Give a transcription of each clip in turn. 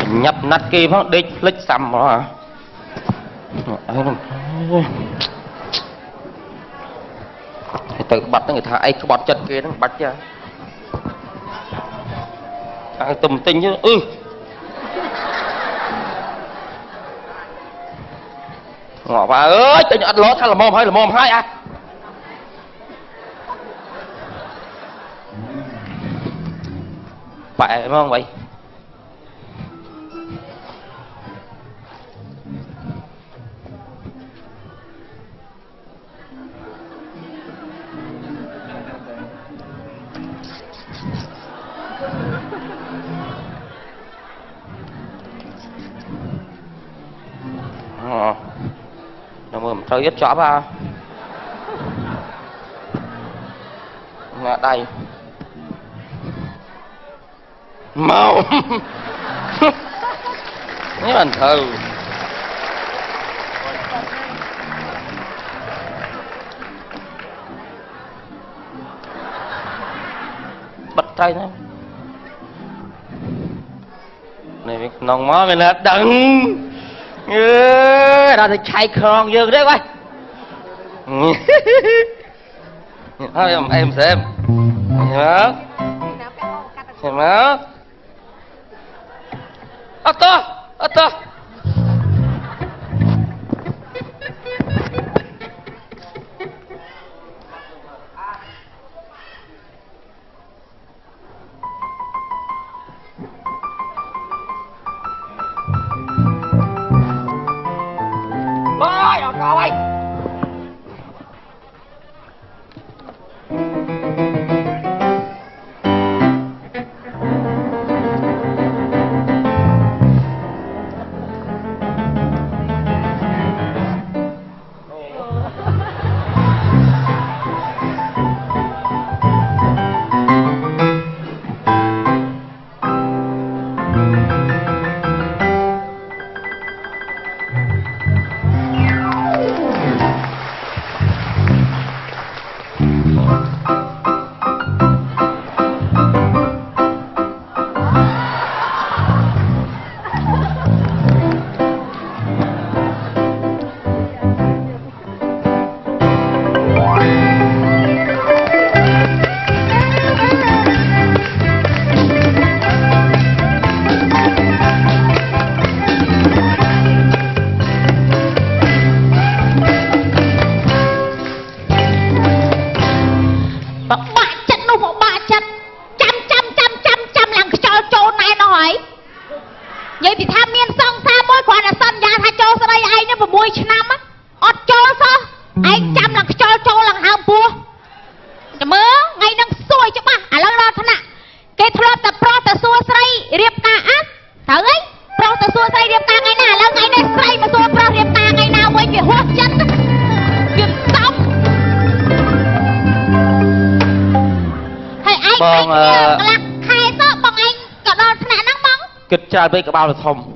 nhập nát kia phong địch lịch sầm rồi tự bắt người ta ai cứ bọt chân kia nó bắt chưa thằng tùm tinh chứ ngỏ bà ơi tôi nhận lót hay là mồm hai à phải không vậy nó mồm trời ít chó ba nè đây mau mấy anh thơ bật tay nó này nòng mó mình là đừng ra thì chạy con dương đấy quay thôi em xem đó ớt to ôi ôi kịch trai với cả bao là thông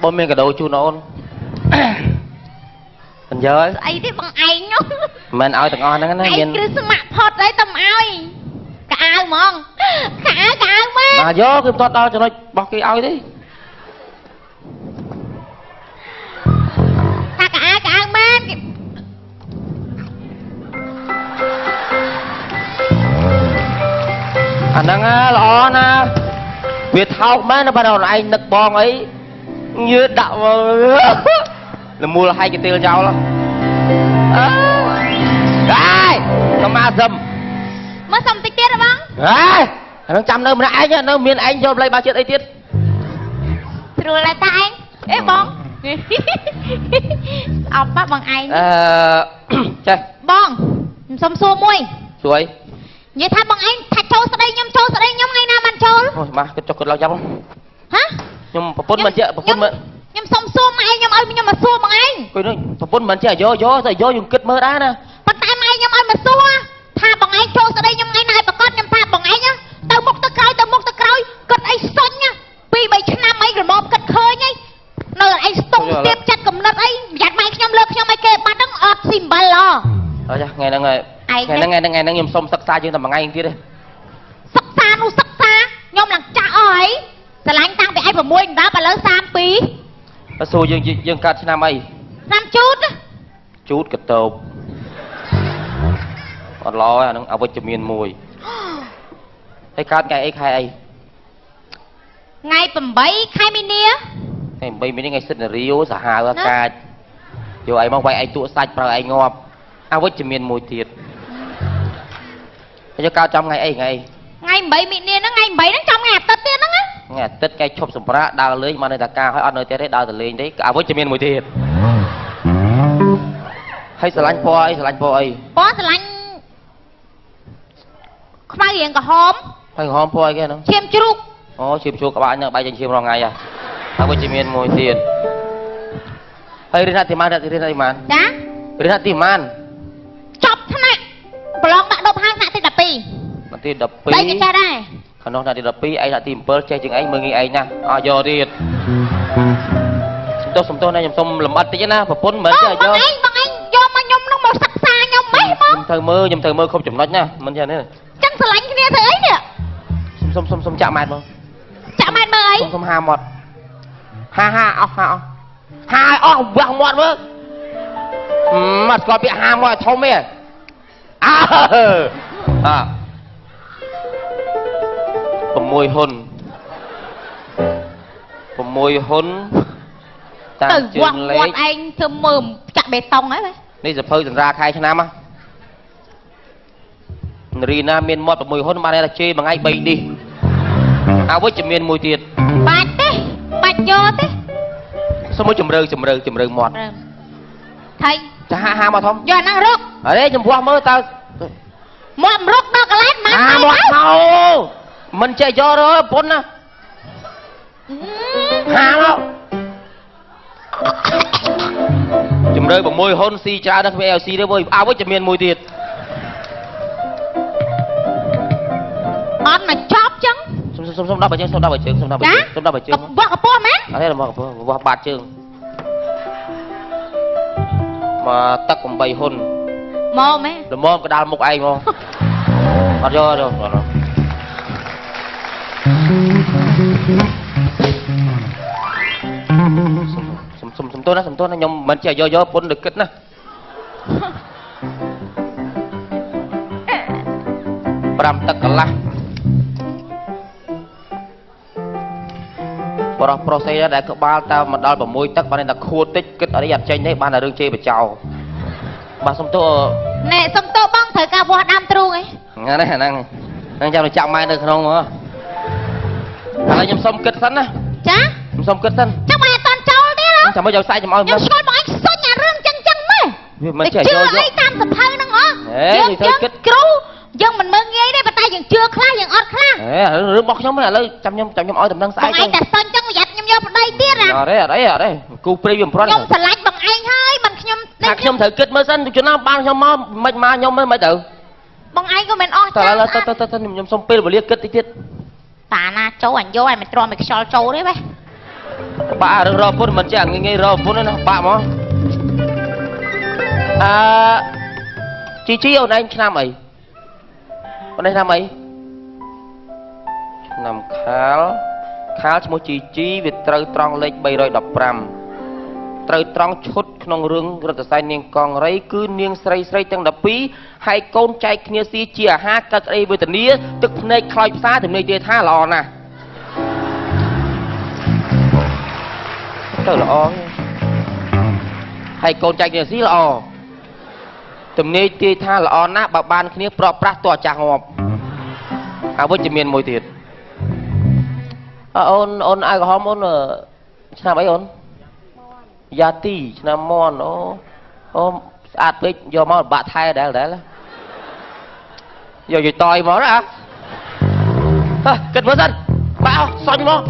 bom men cả đầu chu nó anh giờ ấy ấy thế bằng anh nhá mình ao thằng ngon đó nó anh cứ sắm mặt phật đấy tầm ao cả ao mong cả ao mà gió cái to to cho nó bọc cái ao đi cả ao man anh đang lo nè Việt thao má nó bắt đầu là anh nực bong ấy như đạo là mua là hai cái tiêu nhau lắm đây nó ma dầm mới xong tích tiết rồi băng đấy nó chăm đâu mà nãy nhá nó miền anh cho lấy 3 triệu ấy tiết rồi lại ta anh ê bong ọc bác bằng anh chơi bong xong xua mui chuối vậy tha bằng anh thạch trâu sau đây nhâm ngày nào mình trâu thôi mà cái cho cột lao dông hả nhưng mà bốn mình chưa bốn mình nhâm xong xua mày nhâm ơi nhâm mà xua bằng anh coi nó bốn mình chưa gió rồi gió dùng kịch mơ đá nè bắt tay mày nhâm ơi mà xua tha bằng anh trâu sau đây nhâm ngày này bà con nhâm tha bằng anh nhá tao múc tao cày cất anh xôn nha vì bảy năm ấy rồi mồm cất khơi nhá nơi anh tung tiếp chặt cầm nđất ấy giặt mày nhâm lợt nhâm mày kê bắt đắng ọt xìm bà lò rồi cha ngày nó ngày nó nhầm xong sắc xa chứ tầm bằng anh kia đây sắc xa nhom là 6 10 ឥឡូវ32 បើសួរយើងកើតឆ្នាំអី ឆ្នាំជូត ជូតកតោបអត់ឡោអានឹងអវិជ្ជមានមួយហើយកើតថ្ងៃអីខែអី ថ្ងៃ8ខែមីនា ថ្ងៃ8មីនាថ្ងៃសិទ្ធិរាវសាហាវកាចយកអីមកវាយឯងទួសាច់ប្រើឯងងាប់អវិជ្ជមានមួយទៀតហើយកើតចំថ្ងៃអីថ្ងៃ ថ្ងៃ8មីនាហ្នឹងថ្ងៃ8ហ្នឹងចំថ្ងៃអាទិត្យទៀតហ្នឹងណា ថ្ងៃអាទិត្យថ្ងៃឈប់សម្រាកដើរលេងបានន័យថាការឲ្យអត់នៅទៀតទេដើរទៅលេងទេអវិជ្ជមានមួយទៀតហើយស្រឡាញ់ពណ៌អីស្រឡាញ់ពណ៌អី ពណ៌ស្រឡាញ់ខ្មៅរៀងក្រហម ហើយក្រហមពណ៌អីគេហ្នឹង ឈាមជ្រូក អូឈាមជ្រូកក្បាលហ្នឹងបែកចេញឈាមរងថ្ងៃអវិជ្ជមានមួយទៀតហើយរៀនអតិមានរៀនអតិមាន ចា រៀនអតិមាន ចប់ថ្នាក់ប្រឡងដាក់ដប់ហាងថ្នាក់ទី12 នាទី តែគេចេះដែរ 12ខាងនោះនាទី12ឯងនាទី7ចេះជាងឯងមើលងាយឯងណាអស់យកទៀតសំទោសណាខ្ញុំសុំលំអិតតិចណាប្រពន្ធមិនចេះយកបងឯងយកមកខ្ញុំនឹងមកសិក្សាខ្ញុំហីបង ខ្ញុំត្រូវមើលគ្រប់ចំណុចណាមិនចេះទេ ចឹងស្រឡាញ់គ្នាធ្វើអីនេះ សុំចាក់ម៉ែតមក ចាក់ម៉ែមើលអី សុំហាមាត់ហាអស់ហាអស់វាស់មាត់មើលមកស្គាល់ពាក្យហាមាត់ធំទេអើ6ហ៊ុនតាមជើងលេខ ទៅវាស់មាត់ឯងធ្វើមើលចាក់បេតុងហើយ នេះសភៅចន្ទ្រាខែឆ្នាំហ៎នារីណាមានមាត់6ហ៊ុនបានតែជេរមួយថ្ងៃ3នេះអវិជ្ជមានមួយទៀត បាច់ទេបាច់យកទេ សុំមួយជំរឿមាត់ ថៃ ចាហាមកធំ យកអាហ្នឹងរុក អរេចំពោះមើលតើ មាត់រុកដល់កន្លែងម៉ាក់ ហាមាត់មកមិនចេះយកទេពុនណាហាមកជំរឿ6ហ៊ុនស៊ីច្រើនដល់គ្មានឲ្យស៊ីទេវើយអវិជ្ជមានមួយទៀត អត់មកចប់ចឹង សុំដល់បើជើងសុំដល់បើជើង ចា បោះកពស់មែន អរេមកបោះបាត់ជើងមកទឹក8ហ៊ុន មកមែន ល្មមកដាលមុខឯងមកអត់យកសុំទោសណាខ្ញុំមិនចេះយកពុនទៅគិតណា5ទឹកកន្លះបរោះប្រុសស្អីដែលក្បាលតើមកដល់6ទឹកបានតែខួតតិចគិតអត់ចេញទេបានតែរឿងជេរបចោបាទសុំទោស ណែសុំតោបងត្រូវការវាស់ដើមទ្រូងឯង ហ្នឹងចាំទៅចាប់ម៉ែនៅក្នុងមកឥឡូវខ្ញុំសុំគិតសិនណា ចា ខ្ញុំសុំគិតសិន ចាំមិនអត់តន់ចូលទៀតហ៎ ចាំមកយកសាច់ខ្ញុំឲ្យ ខ្ញុំស្គាល់បងឯងសុញអារឿងចឹងម៉េះ វាមិនចេះយក អីតាមសភៅហ្នឹងហ៎ យើងត្រូវគិត គ្រូយើងមិនមើលងាយទេប៉ុន្តែយើងជឿខ្លះយើងអត់ខ្លះ រឿងរបស់ខ្ញុំឥឡូវចាំខ្ញុំឲ្យដំណឹងស្អែក បងឯងតែសុញចឹងប្រយ័ត្នខ្ញុំយកប្តីទៀតណា អត់ទេគូព្រៃវាមិនប្រន់ ខ្ញុំស្រឡាញ់បងឯងហើយមិនខ្ញុំ ថាខ្ញុំត្រូវគិតមើលសិនជំនាន់បានខ្ញុំមកមិនមកខ្ញុំមិនទៅ បងឯងក៏មិនអស់ តើឥឡូវទៅខ្ញុំសុំពេលវេលាគិតតិចទៀត តាណាចូលអញយកឲ្យមិនទ្រាំឲ្យខ្យល់ចូលទេបែ បាក់រឿងរកពុនមិនចេះងាយរកពុនណាបាក់មកជីអូនឯងឆ្នាំអីអូនឯងឆ្នាំអីឆ្នាំខាលឈ្មោះជីវាត្រូវត្រង់លេខ315ត្រូវត្រង់ឈុតក្នុងរឿងរតសែននាងកងរៃគឺនាងស្រីទាំង12ហើយកូនចែកគ្នាស៊ីជាអាហារកាត់ក្តីវេទនាទឹកភ្នែកខ្លោចផ្សាទំនេរទេថាល្អណាស់ទៅល្អហើយកូនចែកគ្នាស៊ីល្អទំនេរទេថាល្អណាស់បើបានគ្នាប្រកប្រាស់តោះចាស់ងាប់អវិជ្ជមានមួយទៀតអូនអាក្រហមអូនឆ្នាំអីអូនយ៉ាទីឆ្នាំមនអូស្អាតពេកយកមកបាក់ថែដែលយកយតយមកណាគិតមើលសិនបាក់សុញមក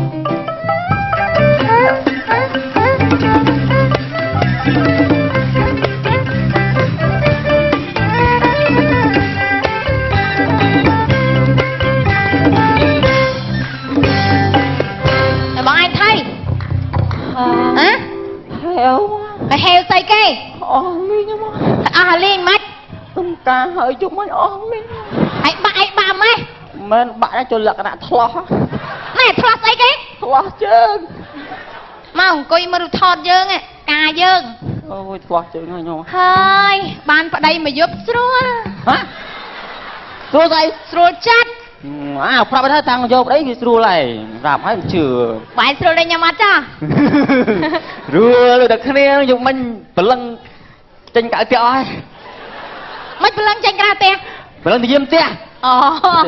បងឯងថៃហ៎ហេវស្អីគេអស់មីងមកអស់លេងម៉ាច់ទំការហើយជុំមិនអស់មីងឯងបាក់ម៉េះ មែនបាក់ចូលលក្ខណៈឆ្លោះ ណែឆ្លោះស្អីគេ ឆ្លោះជើង មកអង្គុយមើលរូបថតយើងកាយើង អូយឆ្លោះជើងហើយញោម ហើយបានប្តីមកយប់ស្រួល ហ៎ស្រួលស្អី ស្រួលចាត់ ប្រាប់ថាតាំងយកប្តីគឺស្រួលហើយប្រាប់ហើយមិនជឿ បាយស្រួលដែរញ៉ាំអត់ចា រួលតែគ្នាយកមិញព្រលឹងចេញកៅផ្ទះអស់ហើយ មិនព្រលឹងចេញក្រៅផ្ទះ ព្រលឹងទៅយាមផ្ទះ អូ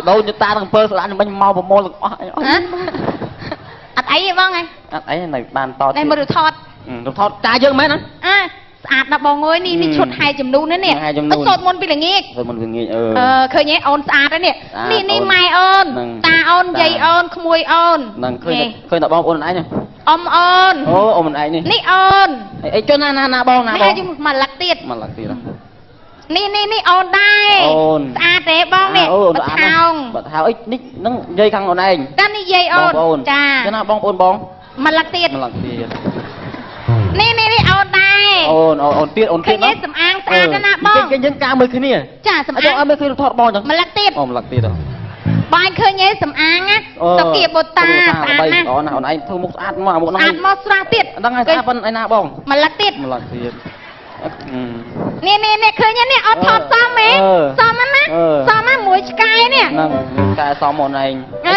ដូនតាទាំង7ស្លាប់មិញមកប្រមូលទាំងអស់ហើយ អត់អីទេបងហ៎ អត់អីនៅបានត តែមើលរូបថត រូបថតតាយើងមែនណា ស្អាតណាស់បងអើយនេះឈុតហែចំនួននេះសូត្រមុនពីល្ងាច ទៅមុនវាងាយឃើញទេអូនស្អាតហើយនេះម៉ែអូនតាអូនយាយអូនក្មួយអូន នឹងឃើញតែបងប្អូនឯង អ៊ំអូន អូអ៊ំឯងនេះ នេះអូន អីចុះណាបងណាបង នេះមកលឹកទៀត មកឡើងទៀត នេះអូនដែរស្អាតទេបងនេះបាត់ថោង បាត់ថោងអីនេះនឹងយាយខាងអូនឯង តានេះយាយអូនចា ចុះណាបងប្អូនបង មកលឹកទៀត មកឡើងទៀត នេះអូនដែរ អូនទៀតអូនទៀត ឃើញសំអាងស្អាតណាស់បង គេយើងការមើលគ្នា ចាសំអាង អត់មើលឃើញថតបងចឹង មកលឹកទៀត អូមកឡើងទៀត បាយឃើញទេសំអាងណាតគៀបូតាស្អាតណាស់ អូនឯងធ្វើមុខស្អាតមកមុខហ្នឹង ស្អាតមកស្រស់ទៀត ដឹងហើយស្អាតប៉ុណ្ណឯណាបង មកលឹកទៀត មកឡើងទៀត នេះឃើញនេះអត់ថតសមទេសមណាសមណាមួយឆ្កែនេះ ហ្នឹងឆ្កែសមអូនឯង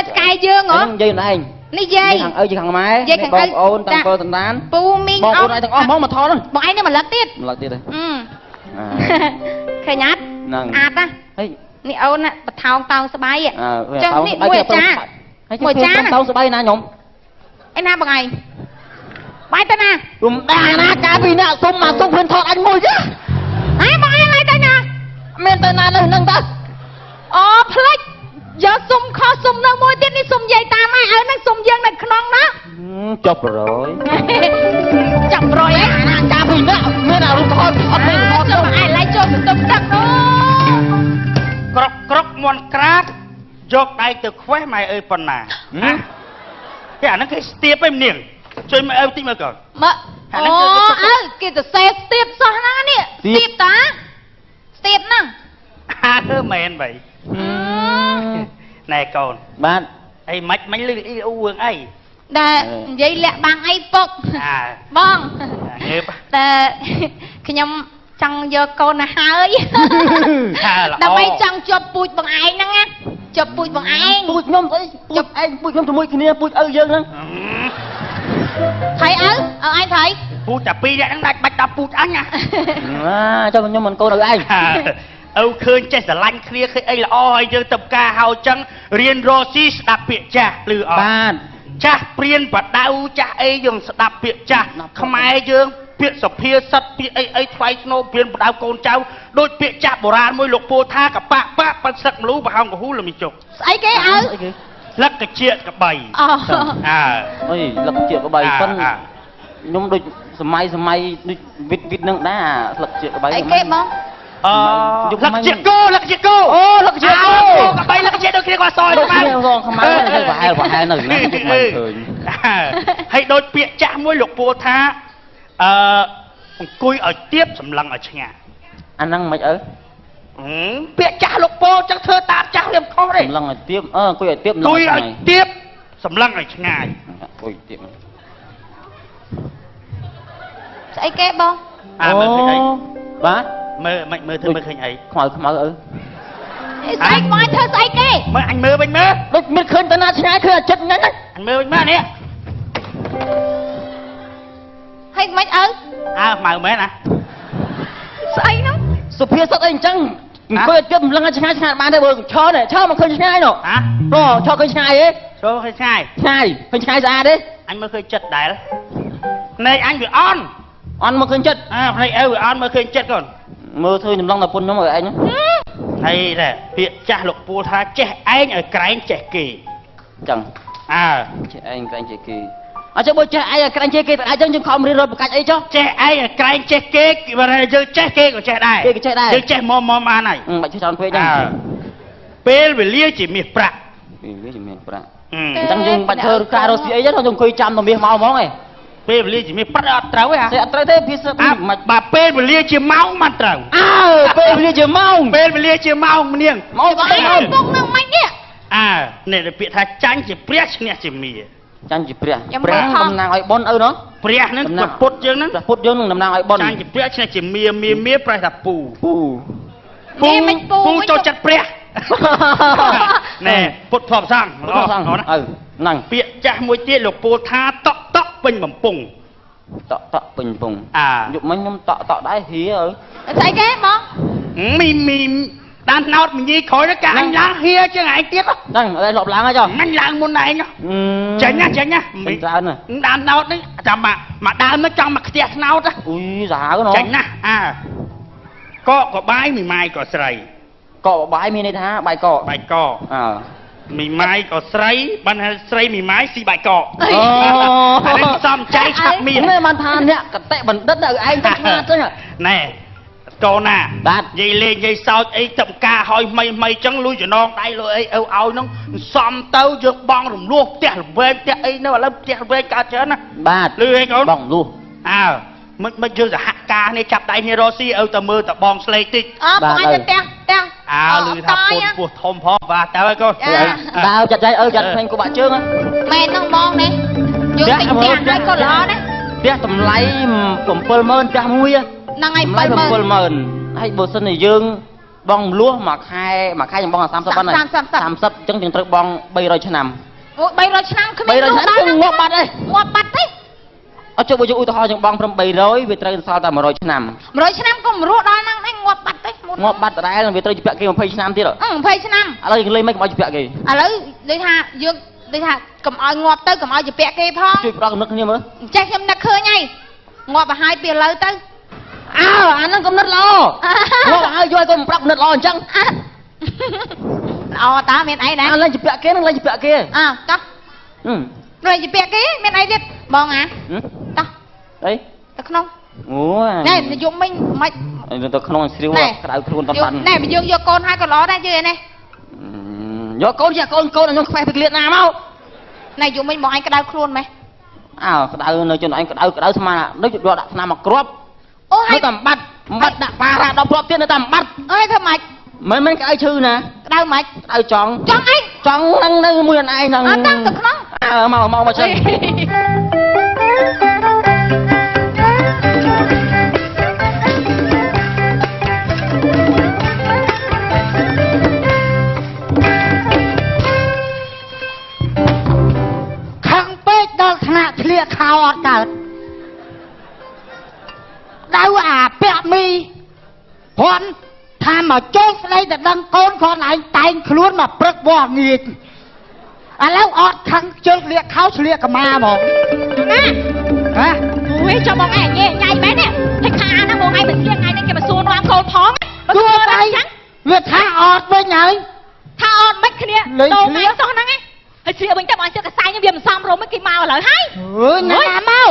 ឆ្កែយើងហ៎ ហ្នឹងយាយអូនឯង នេះយាយ ខាងឪខាងម៉ែបងអូនតាំងពលតំដាន ពូមីង បងអូនឯងទាំងអស់ហ្មងមកថតហ្នឹង បងឯងនេះមកលឹកទៀត មកឡើងទៀត ឃើញអត់ ហ្នឹង ស្អាតណា ហើយ នេះអូនណាបថោងតោងស្បៃ ចុះនេះមួយអាចារ្យមួយចាតោងស្បៃណាខ្ញុំ ឯណាបងឯងបាយទៅណា រំដាណាកាលពីណាសុំមកសុំឃើញថតអញមួយទេ ហ៎បងឯងឡើយទៅណា មានទៅណានៅហ្នឹងទៅ អូផ្លេចយកសុំខុសសុំនៅមួយទៀតនេះសុំយាយតាមឯងឲ្យនឹងសុំយើងនៅក្នុងណា ចប់ប្រយ ចាប់រយឯង ណាកាលពីណាមានអារូបថតអត់មានថត ទៅឯងឡើងចូលបន្ទប់ទឹកអូ ក្រកមន់ក្រាតយកដៃទៅខ្វេះម៉ែអើយប៉ុណ្ណាគេអាហ្នឹងគេស្ទាបឯងនាងជួយម៉ែអើយតិចមើលកូន មកអូអើគេទៅសេស្ទាបសោះហ្នឹងនេះស្ទាបតាស្ទាបហ្នឹង អើមែនបៃណែកូន បាទ អីមិនលឺអ៊ីអ៊ូវងអី ដែលនិយាយលាក់បាំងអីពុកបង ងើប តែខ្ញុំចង់យកកូនទៅហើយ ល្អ ដើម្បីចង់ជាប់ពូជបងឯងហ្នឹងណាជាប់ពូជបងឯង ពូជខ្ញុំស្អីពូជឯងពូជខ្ញុំជាមួយគ្នាពូជឪយើងហ្នឹង ថៃឪឯងថៃ ពូជតែពីរនាក់ហ្នឹងដាច់បាច់ដល់ពូជអញណា ចុះខ្ញុំមិនកូនឪឯង ឪឃើញចេះស្រឡាញ់គ្នាឃើញអីល្អហើយយើងទៅការហៅចឹងរៀនរស់ស៊ីស្ដាប់ពាក្យចាស់ឮអត់ បាទ ចាស់ព្រានបដៅចាស់អីយើងស្ដាប់ពាក្យចាស់ខ្មែរយើងពាក្យសភាសិទ្ធពាក្យអីថ្លៃធ្នូព្រានបដៅកូនចៅដូចពាក្យចាស់បុរាណមួយលោកពោលថាកបាក់ប៉ប៉ិនស្លឹកមលូប្រហោងកហ៊ូលមីជុក ស្អីគេឪ ស្លឹកកជាកបី អូ អើ អីលឹកជាក្បៃប៉ុនខ្ញុំដូចសម័យដូចវិតហ្នឹងដែរស្លឹកជាក្បៃ អីគេបង អឺលឹកជាគោលឹកជាគោ អូលឹកជាគោ កបីលឹកជាដូចគ្នាគាត់សយ ដូចគ្នារងខ្មៅទៅប្រហែលនៅណាខ្ញុំមិនឃើញ ហើយដូចពាក្យចាស់មួយលោកពោលថាអង្គុយឲ្យទៀបសម្លឹងឲ្យឆ្ងាយ អាហ្នឹងមិនអើ ពាក្យចាស់លោកពោលចឹងធ្វើតាមចាស់លៀមខុសទេ សម្លឹងឲ្យទៀបអង្គុយឲ្យទៀប អង្គុយឲ្យទៀបសម្លឹងឲ្យឆ្ងាយ អង្គុយទៀប ស្អីគេបង មើលឃើញអី បាទ មើលធ្វើមើលឃើញអី ខ្មៅឪ ស្អីបងធ្វើស្អីគេ មើលអញមើលវិញមើល ដូចមានឃើញតាណាឆ្ងាយឃើញអាចិត្តហ្នឹង អញមើលវិញមើលនេះ ហើយមិនឪ ម៉ៅមែនណា ស្អីហ្នឹង សុភាសិតអីអញ្ចឹងអង្គុយឲ្យទៀបសម្លឹងឲ្យឆ្ងាយបានទេបើឈរនេះឈរមកឃើញឆ្ងាយនោះ ហ៎ ព្រោះឈរឃើញឆ្ងាយទេ ចូលឃើញឆ្ងាយ ឆ្ងាយឃើញឆ្ងាយស្អាតទេ អញមើលឃើញចិត្តដែរណែអញវាអន់ អន់មកឃើញចិត្ត ភ្នែកអើវាអន់មើលឃើញចិត្តកូន មើលធ្វើចម្លងដល់ពុនខ្ញុំឲ្យឯង ហើយតែពាក្យចាស់លោកពោលថាចេះឯងឲ្យក្រែងចេះគេ អញ្ចឹង អើ ចេះឯងក្រែងជាគេអញ្ចឹងបើចេះឯងក្រែងជាគេតែអាចយើងខំរៀនរត់បកាច់អីចុះ ចេះឯងឲ្យក្រែងចេះគេបើយើងចេះគេក៏ចេះដែរ គេក៏ចេះដែរ យើងចេះមកបានហើយ បាច់ចេះច្រើនពេកហ្នឹង ពេលវេលាជាមាសប្រាក់ វាជាមានប្រាក់ អឺ អញ្ចឹងយើងបាច់ធ្វើការរស់ស៊ីអីទេយើងអង្គុយចាំទៅមាសមកហ្មងឯង ពេលវេលាជាមាសប្រាក់អត់ត្រូវទេហ៎ តែអត់ត្រូវទេភាសាមិន បើពេលវេលាជាម៉ោងមិនត្រូវ អើពេលវាជាម៉ោង ពេលវេលាជាម៉ោងនាង ម៉ោង បង ស្អី ឯង ម៉ោង ពុកនឹងមិននេះ អ នេះពាក្យថាចាញ់ជាព្រះឈ្នះជាមា ចាញ់ជាព្រះព្រះតំណាងឲ្យប៉ុនឪណោះ ព្រះហ្នឹងព្រះពុទ្ធយើងហ្នឹង ព្រះពុទ្ធយើងនឹងតំណាងឲ្យប៉ុន ចាញ់ជាព្រះឈ្នះជាមាប្រែថាពូ គេមិនពូ ចូលចិត្តព្រះណែពុទ្ធធម៌សង្ឃល្អណាហ្នឹង ពាក្យចាស់មួយទៀតលោកពោលថាតក់ពេញបំពង់ តក់ពេញបំពង់ យុ យប់មិញខ្ញុំតក់ដែរហៀឪ ស្អីគេបង មីដានណោតញីក្រោយទៅកាអញឡើងហៀជាងឯងទៀត ហ្នឹងឥឡូវលប់ឡើងហើយចុះ អញឡើងមុនឯងចាញ់ណា ច្រើនណា ដានណោតនេះចាំមកដើមនោះចង់មកខ្ទះថ្នោត អុយសាហាវណោះ ចាញ់ណាកកក៏បាយមីម៉ាយក៏ស្រី កកបាយមានន័យថាបាយកក បាយកមីម៉ាយក៏ស្រីបានថាស្រីមីម៉ាយស៊ីបាយកក អូ អានេះសំចៃឆាប់មាន នេះបានថាអ្នកកតិបណ្ឌិតឲ្យឯងទៅឆ្លាតចឹង ណែកូនណា បាទ និយាយលេងនិយាយសើចអីទឹកការហើយថ្មីចឹងលួយចំណងដៃលុយអីឲ្យហ្នឹងសំទៅយើងបងរំលោះផ្ទះល្វែងផ្ទះអីនៅឥឡូវផ្ទះល្វែងកើតច្រើនណា បាទ លឺអីកូន បងលុះ មិនយើងសហការនេះចាប់ដៃនេះរស់ស៊ីឲ្យទៅមើលតបងស្លេកតិច បងឯងទៅផ្ទះលឺថាពូនពោះធំផងបាទទៅហើយកូន ដើរចាត់ចៃចាត់ផ្សេងគូបាក់ជើង មែនហ្នឹងបងនេះយើងទិញផ្ទះហើយក៏ល្អណា ផ្ទះតម្លៃ 70000ផ្ទះមួយ ហ្នឹងហើយ 70000ហើយបើសិនជាយើងបងលួសមួយខែខ្ញុំបង30បានហើយ30អញ្ចឹងយើងត្រូវបង300ឆ្នាំ អូ300ឆ្នាំគ្មាន 300ឆ្នាំងាប់បាត់ហើយ ងាប់បាត់ទេ អត់ចុះបើយើងឧទាហរណ៍យើងបងត្រឹម300វាត្រូវសល់តែ100ឆ្នាំ 100ឆ្នាំក៏មិនរស់ដល់ហ្នឹងដែរងាប់បាត់ទេ ងាប់បាត់ដដែលវាត្រូវជាពាក់គេ20ឆ្នាំទៀត 20ឆ្នាំ ឥឡូវយើងលេងមិនកុំឲ្យជាពាក់គេ ឥឡូវដូចថាយើងដូចថាកុំឲ្យងាប់ទៅកុំឲ្យជាពាក់គេផង ជួយប្រកកំណត់គ្នាមើល ចេះខ្ញុំនឹកឃើញហើយងាប់ទៅហើយពីឥឡូវទៅ អាហ្នឹងកំណត់ល្អងាប់ហើយយកឲ្យគាត់ប្រកកំណត់ល្អអញ្ចឹង ល្អតាមានអីដែរ ឡើងជាពាក់គេនឹងឡើងជាពាក់គេ តោះលេងជាពាក់គេមានអីទៀតបងតោះ អី ទៅក្នុង អូ ណែយប់មិញមិន ទៅក្នុងស្រីវក្តៅខ្លួនតាន់ ណែយើងយកកូនហើយក៏ល្អដែរជឿឯនេះ យកកូនយកកូនខ្ញុំខ្វេះពីក្លៀតណាមក ណែយប់មិញបងឯងក្តៅខ្លួនម៉េះ ក្តៅនៅជនឯងក្តៅស្មានដូចយកដាក់ថ្នាំមកគ្រាប់ អូហើយ នៅតាមបាត់ដាក់ប៉ារ៉ា10គ្រាប់ទៀតនៅតាមបាត់ អើយធ្វើម៉េច មិនក្តៅឈឺណា ក្តៅម៉េច ក្តៅចង់ អី ចង់នឹងនៅមួយឯងហ្នឹង អត់តាំងទៅក្នុង មកចឹង ខាងពេកដល់ថ្នាក់ធ្លាក់ខោអត់កើតដៅអាពាក់មីព្រន់ថាមកចូលស្ដីទៅដឹងកូនខ្លួនឯងតែងខ្លួនមកព្រឹកវល់ងាយឥឡូវអត់ខាងជើងលាកខោឆ្លៀកកម៉ាហ្មង ណា ហ៎ អូយចាំបងឯងញ៉ៃមែនទេតែខាណាបងឯងមិនស្លៀកថ្ងៃនេះគេមកសួរនាំកូនផងបើធ្វើអីចឹង វាថាអត់វិញហើយ ថាអត់មិនគ្នាដូរមកសោះហ្នឹងហើយស្លៀកវិញតែបងជិះកសាយវាមិនសមរម្យគេមកឥឡូវហើយ ណាមក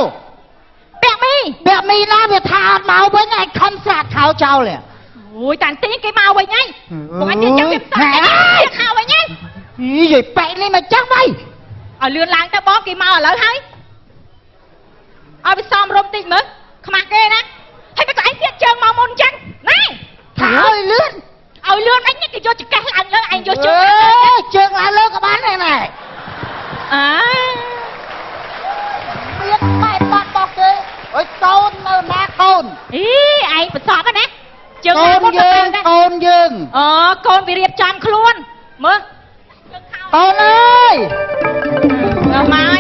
ពាក់មី ពាក់មីណាវាថាអត់មកវិញឯងខំស្រាតខោចោលហ៎ អូយតាន់ទីគេមកវិញហើយបងឯងជិះចឹងវាផ្សាយខោវិញហើយ និយាយបែកនេះមកចឹងវ៉ៃ ឲ្យលឿនឡើងទៅបងគេមកឥឡូវហើយឲ្យវាសមរម្យតិចមើលខ្មាស់គេណាហើយបើឯងទៀតជើងមកមុនចឹងណែ ថាឲ្យលឿន អញគេយកចង្កេះឡើងលើឯងយកជើង ជើងឡើងលើក៏បានដែរណែ អើ មានបែបបាត់របស់គេអើយកូននៅណាកូន អីឯងបន្សប់ណាជើង កូនយើងកូនយើង អូកូនវារៀបចំខ្លួនមើល កូនអើយ មកហើយ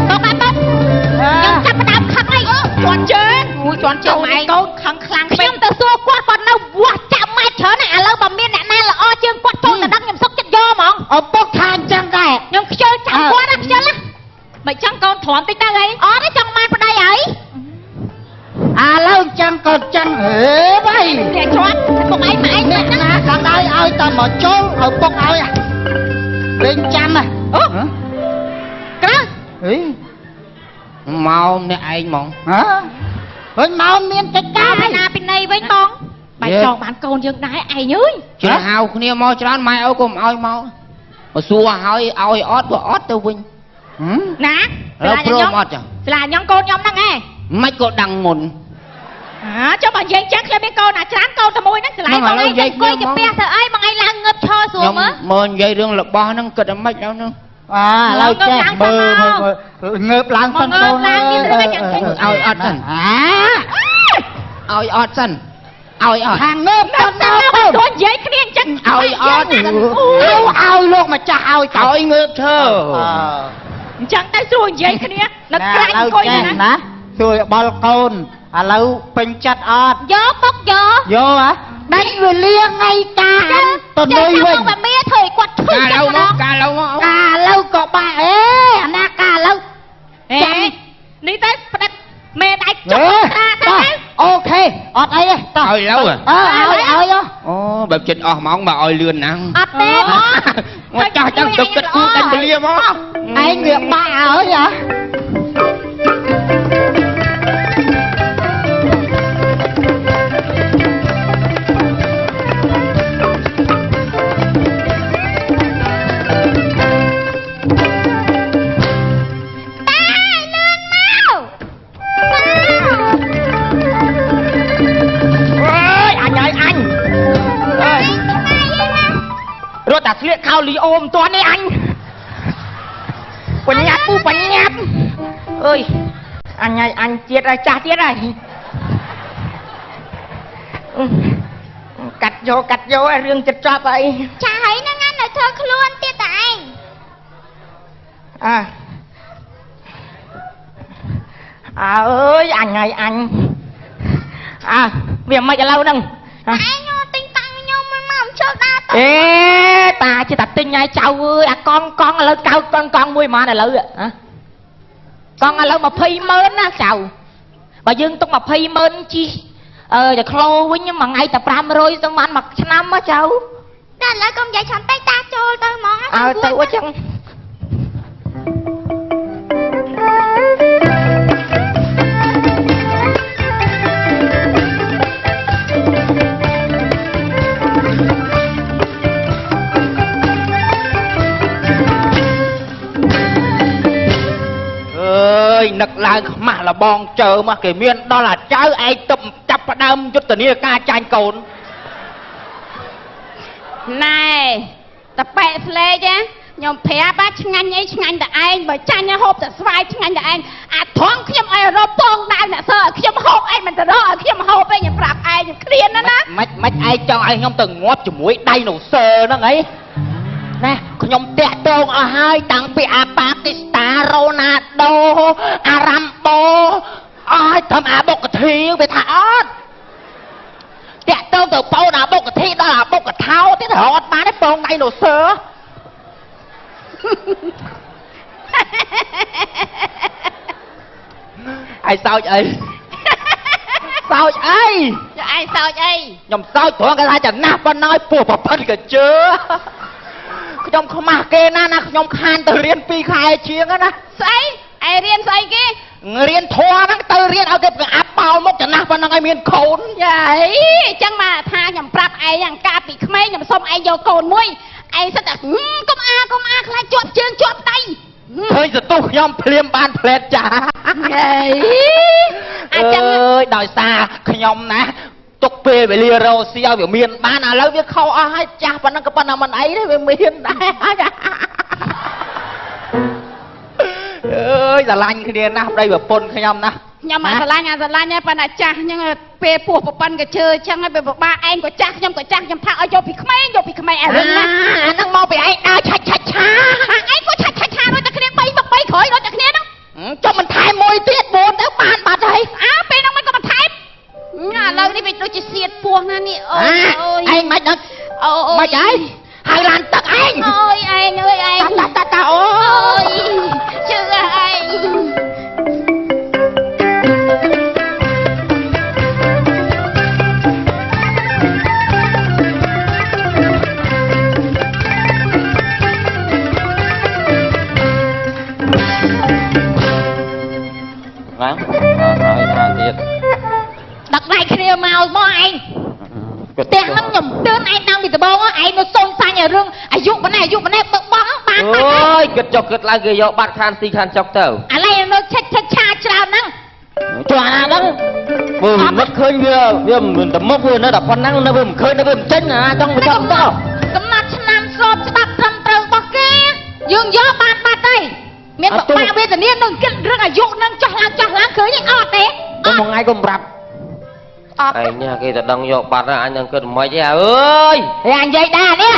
តុកអាតុកខ្ញុំចាប់ផ្ដើមខឹងហើយជន់ជើងអូយជន់ជើងឯងកូនខឹងខ្លាំងខ្ញុំទៅសួរគាត់គាត់នៅវាស់ចាំម៉ែច្រើនណាឥឡូវបើមានអ្នកណាល្អជាងគាត់ចូលទៅដឹងខ្ញុំសុកចិត្តយកហ្មង ឪពុកថាអញ្ចឹងដែរ ខ្ញុំខ្ជិលចាំគាត់ណាខ្ជិលណាមិនចឹងកូនទ្រាំតិចទៅអីអត់ទេចង់បានប្តីហើយ ឥឡូវអញ្ចឹងក៏ចឹងហេវ៉ៃ តែជាប់ពុកឯងម៉ែឯង អ្នកណាក៏ដោយឲ្យតែមកចូលឪពុកឲ្យលេងចាំហ៎ អូក្រៅ ហី មកអ្នកឯងហ្មង ហ៎វិញមកមានកិច្ចការ ឯណាពីណីវិញបងបាយចង់បានកូនយើងដែរឯងអើយ ជិះហៅគ្នាមកច្រើនម៉ែឪក៏មិនឲ្យមកសួរឲ្យអត់ក៏អត់ទៅវិញ ណា រើព្រមអត់ចឹង ស្លាញ៉ងកូនខ្ញុំហ្នឹងឯង មិនក៏ដឹងមុន ចុះបើនិយាយចឹងខ្ញុំមានកូនអាច្រើនកូនតែមួយហ្នឹងឆ្លៃបងឯងអង្គុយជាផ្ទះទៅអីបងឯងឡើងងើបឈរសួរមើល មើលនិយាយរឿងរបស់ហ្នឹងគិតតែម៉េចដល់ហ្នឹង ឥឡូវចេះមើលងើបឡើងសិនកូនឲ្យអត់សិនឲ្យអត់សិនឲ្យអត់ខាងងើបទៅទៅ និយាយគ្នាអញ្ចឹង ឲ្យអត់ឲ្យលោកម្ចាស់ឲ្យងើបឈើ អញ្ចឹងទៅស្រួលនិយាយគ្នានៅក្រៅអង្គុយណា ជួយបលកូនឥឡូវពេញចិត្តអត់ យកពុកយក ហ៎ដាច់វេលាថ្ងៃការទៅនុយវិញ តែមីធ្វើឲ្យគាត់ឈឺ កាឡូមកកាឡូមក កាឡូក៏បាក់អាណាកាឡូ នេះទៅផ្ដិតមេដៃចុះតាទៅ អូខេអត់អីទេតោះ ឲ្យឡូ ឲ្យអូបែបចិត្តអស់ហ្មងបើឲ្យលឿនណាស់ អត់ទេ មកចាស់ចឹងទៅគិតគូដាច់ពលាមក ឯងវាបាក់ហើយហ៎ រត់តែស្លៀកខោលីអូមិនទាន់នេះអញបញ្ញាប់ពូបញ្ញាប់អើយអញអញជាតិហើយចាស់ទៀតហើយកាត់យករឿងចិត្តចប់អី ចាហើយហ្នឹងនៅធ្វើខ្លួនទៀតតែឯង អើអើយអញហើយអញវាមិនឥឡូវហ្នឹង ឯងយកទិញតាំងខ្ញុំមកចូលដើរទៅ អេតាជាតាទិញឲ្យចៅអើយអាកង់ឥឡូវកៅកង់មួយប៉ុន្មានឥឡូវហ៎កង់ឥឡូវ200000ណាចៅបើយើងទុក200000ជីតែក្លោវិញមួយថ្ងៃតែ500ទៅបានមួយឆ្នាំមកចៅ តែឥឡូវកុំនិយាយឆាន់តិចតាចូលទៅហ្មង អើទៅអញ្ចឹងនឹកឡើងខ្មាស់លបងជើមកគេមានដល់អាចៅឯងទៅចាប់ផ្ដើមយុទ្ធនាការចាញ់កូន ណែតប៉ែស្លេកខ្ញុំប្រាប់ឆ្ងាញ់អីឆ្ងាញ់តែឯងបើចាញ់ហូបតែស្វាយឆ្ងាញ់តែឯងអាថងខ្ញុំឲ្យរកពងដៅអ្នកសើខ្ញុំហូបឯងមិនទៅរកឲ្យខ្ញុំហូបឯងខ្ញុំប្រាប់ឯងខ្ញុំឃ្លានណាណា មិនឯងចង់ឲ្យខ្ញុំទៅងាប់ជាមួយដៃណូសើហ្នឹងអីណែខ្ញុំតាក់ទងអស់ហើយតាំងពីអាប៉ាគីស្តារ៉ូណាដូអារ៉ាំបូអស់ត្រឹមអាបុកកធីវាថាអត់តាក់ទងទៅបូនអាបុកកធីដល់អាបុកកថោទៀតរត់បានទេពងដៃណូសើឯងសោចអីសោចអី ចាឯងសើចអី ខ្ញុំសើចត្រង់គេថាចំណាស់ប៉ុណ្ណោះពោះប្រពន្ធក៏ជឿខ្ញុំខ្មាស់គេណាខ្ញុំខានទៅរៀន2ខែជាងណា ស្អីឯងរៀនស្អីគេ រៀនធွာហ្នឹងទៅរៀនឲ្យគេប្រអាប់បោលមុខចំណាស់ប៉ុណ្ណឹងឲ្យមានកូន យ៉ាអីអញ្ចឹងមកថាខ្ញុំប្រាប់ឯងយ៉ាងកាលពីក្មេងខ្ញុំសុំឯងយកកូនមួយឯងសិតតែកុំអាខ្លាចជាប់ជើងជាប់ដៃ ឃើញសន្ទុះខ្ញុំភ្លាមបានផ្លែតចា អាចចឹង អើយដោយសារខ្ញុំណាទុកពេលវេលារោស៊ីឲ្យវាមានបានឥឡូវវាខុសអស់ហើយចាស់ប៉ុណ្ណឹងក៏ប៉ុណ្ណាមិនអីទេវាមានដែរអើយស្រឡាញ់គ្នាណាស់ប្តីប្រពន្ធខ្ញុំណា ខ្ញុំអត់ស្រឡាញ់ទេប៉ុន្តែចាស់អញ្ចឹងពេលពោះប្រពន្ធក៏ជើអញ្ចឹងហើយពេលបបាឯងក៏ចាស់ខ្ញុំក៏ចាស់ខ្ញុំថាឲ្យយកពីក្មេងឲ្យរឿងណា អាហ្នឹងមកពីឯងដើរឆាច់ឆាឯងក៏ឆាច់ដូចតែគ្នា3មក3ក្រោយដូចតែគ្នាហ្នឹង ចុះមិនថែមមួយទៀត4ទៅបានបាត់ហើយ ពេលហ្នឹងមិនក៏បន្ថែមឥឡូវនេះវាដូចជាសៀតពោះណានេះអូយ ឯងមិនដឹង អូយ មិនអីហើយឡានទឹកឯង អូយឯងអើយឯង តាអូ អូយជឿឯង ហ្នឹងហើយថាទៀត ដាក់ដៃគ្នាមកឯងផ្ទះហ្នឹងខ្ញុំទឿនឯងតាំងពីដំបូងឯងនៅសុំសាញ់រឿងអាយុប៉ុណ្ណេះទៅបងបាន អូយគិតចុះគិតឡើងគេយកបាត់ខានស៊ីខានចុកទៅ ឥឡូវនៅឆាច្រើនហ្នឹង ចុះអាហ្នឹង mất khơi vừa mình tầm mốc vừa nó đập con năng nó vừa khơi nó vừa chân à trong đó កំណត់ឆ្នាំស្របច្បាប់ត្រឹមត្រូវរបស់គេយើងយកបានបាត់ទេមានបបាក់វេទនានឹងគិតរឿងអាយុនឹងចោះឡើងឃើញអត់ទេ có một ngày cũng rập អត់ anh nha cái ta đang vô bát á anh đang cất mấy chứ ơi ឯងនិយាយដែរនេះ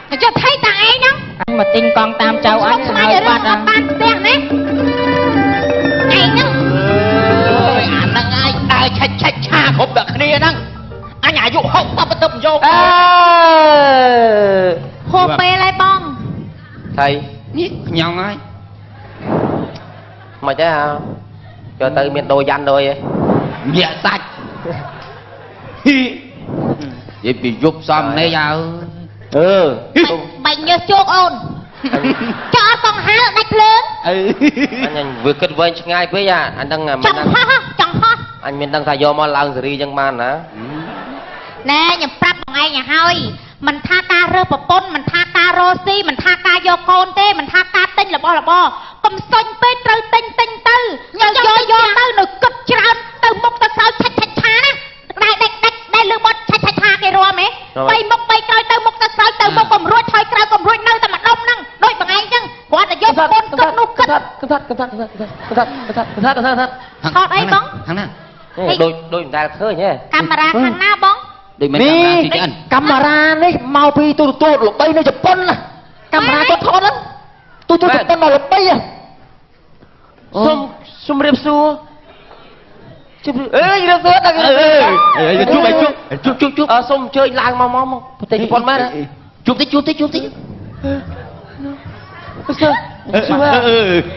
តែចុះថៃតាឯងហ្នឹង anh mà tinh con tam cháu ស្រុក anh ស្មាច់ hơi រឿង bắt អត់បានផ្ទះណាឯងហ្នឹង ơi anh đang ai đại chạch cha khúc đặc kia năng anh nhà dụ hậu bắt bắt tâm vô ហូបពេលហើយបង thầy nhong ơi mà chứ hả cho tới miền đôi danh rồi ấy. mẹ sạch vậy bị giúp xong đây giờ បាញ់ញើសជោកអូនចោលកង់ហើដាច់ភ្លើង anh vừa kết với ngay với à anh đang ចង់ហោះចង់ហោះ anh miền đang thay vô mà lang xử lý dân man hả ណែខ្ញុំប្រាប់បងឯងឲ្យហើយមិនថាការរើសប្រពន្ធមិនថាការរស់ស៊ីមិនថាការយកកូនទេមិនថាការទិញរបស់កុំសុញពេកត្រូវទិញទៅយកទៅនៅគិតច្រើនទៅមុខទៅក្រោយឆាច់ឆាណាដែលលើបត់ឆាច់ឆាគេរួមហ៎បីមុខបីក្រោយទៅមុខទៅក្រោយទៅមុខកុំរួចថយក្រោយកុំរួចនៅតែម្ដុំហ្នឹងដូចបងឯងចឹងគាត់តែយកប្រពន្ធគិតនោះគិតថតអីបង thằng nào đôi người ta khơi nhé កាមេរ៉ាខាងណាបង đi mấy camera thì anh camera đấy mau pi tôi lục bay nó chụp con nè camera tôi thon lắm tôi chụp con mà lục bay à xung riêng xua ê riêng xua chụp xung chơi lang mau tay con mát chụp tí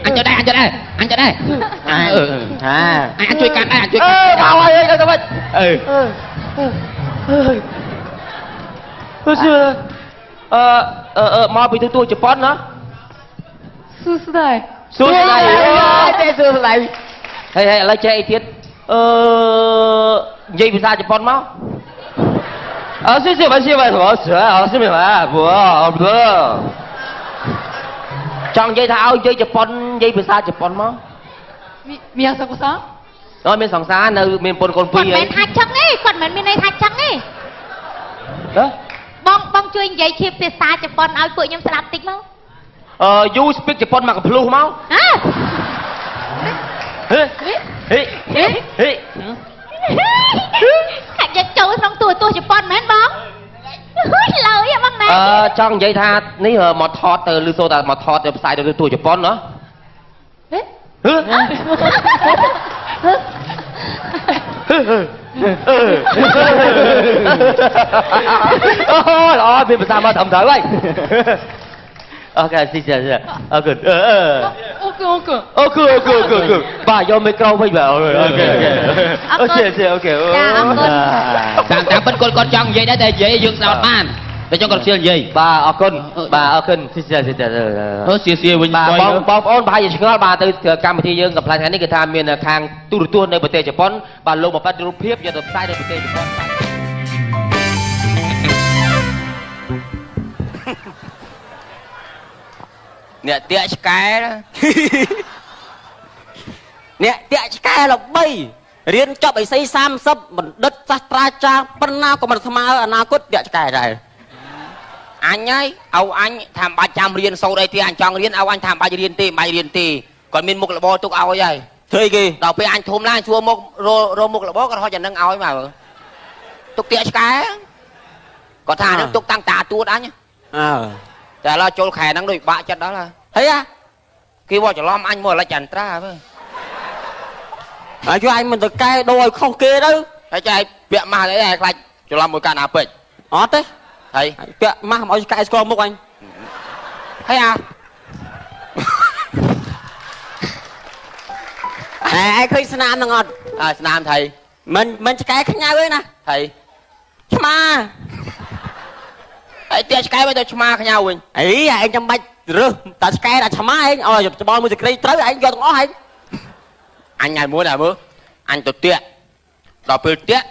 anh cho đây anh chui cắt anh chui cắt cao ơi đâu vậy xưa mau bị tôi chụp con đó xưa này hay lấy chơi tiết gì bị sao chụp con máu xưa vừa chọn dây tháo dây chụp con dây bị sao chụp con máu miệng sao có sao rồi mình sòng xa nơi mình pôn con còn phi men thạch trắng ấy còn men này thạch trắng ấy đó bong chui vậy khi phía xa chụp con áo bụi nhom sạp tích máu you speak chụp con mà gặp flu máu hả khách giật trâu xong tuổi chụp con mến bong lời vậy băng này trong dây tha ní hờ mọt thọt từ lưu xô ta mọt thọt từ sai từ tuổi chụp con nữa đó biết sao mà thầm thở vậy ok xin ok bà vô micro bây giờ ok tạm bên con chọn vậy đó thì dễ dương sao man để cho con xuyên gì bà ở cân xin xìa bên bà bom ôn bà gì chứ bà từ cam thì dương gặp lại thế này cái tham miền khang tu nơi bờ tây Japan bà lô một phát rút hiếp giờ tập sai nơi bờ tây Japan nè tiện cái đó nè tiện cái là bay riêng cho bảy xây sam sấp mình đất ra cha bên nào có mình tham ao nào cốt tiện cái này anh ấy anh tham 300 riêng sau đây thì anh chọn riêng anh tham 3 riêng tì còn mình một là bo tục ao vậy thôi kì đầu bây anh thôm lại xua một rô một là bo còn thôi chẳng nâng ao mà tục tiện cái còn thà nó tục tăng tà tuốt anhแต่เราโจลแขนนั่งด้วยบะจัดđó là thấy à khi vào cho lom anh mua là chảnh tra phải cho anh mình được cái đôi không kia đâu thấy chạy bịa mà đấy này lại cho làm một cái nào bệnh ót đấy thấy bịa mà mọi cái con mốc anh thấy à ai khơi snam ngọt snam thầy mình cái khác nhau ấy nè thầy mà tiện cái bây giờ chma khác nhau mình ấy anh trong bạch rơ ta cái là chma anh rồi cho bao nhiêu cái tới anh cho nó anh ngày muốn là mơ anh tự tiện đó bự tiện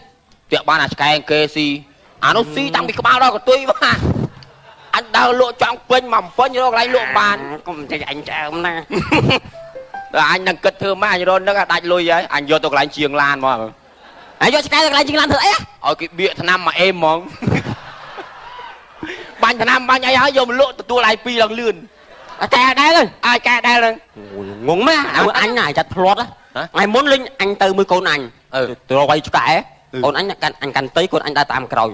ban là cái anh kê si nó si tăng bị cái bao đó của tôi mà anh đang lựa chọn quên mầm quên như đó anh lựa bàn không thì anh cha hôm nay anh đang cất thưa má anh rồi nó đạch lùi vậy anh vô tôi lại chiêng lan mà anh vô cái lại chiêng lan thử ấy ở cái bịa thằng năm mà em mong ban thằng năm ban ấy vô một lộ tôi lại pi lần lươn cà đá lên ai cà đá lên ngủng má anh này chặt lót á ngày muốn linh anh từ mới con anh tôi quay cho cái con anh canh tới con anh đã tạm rồi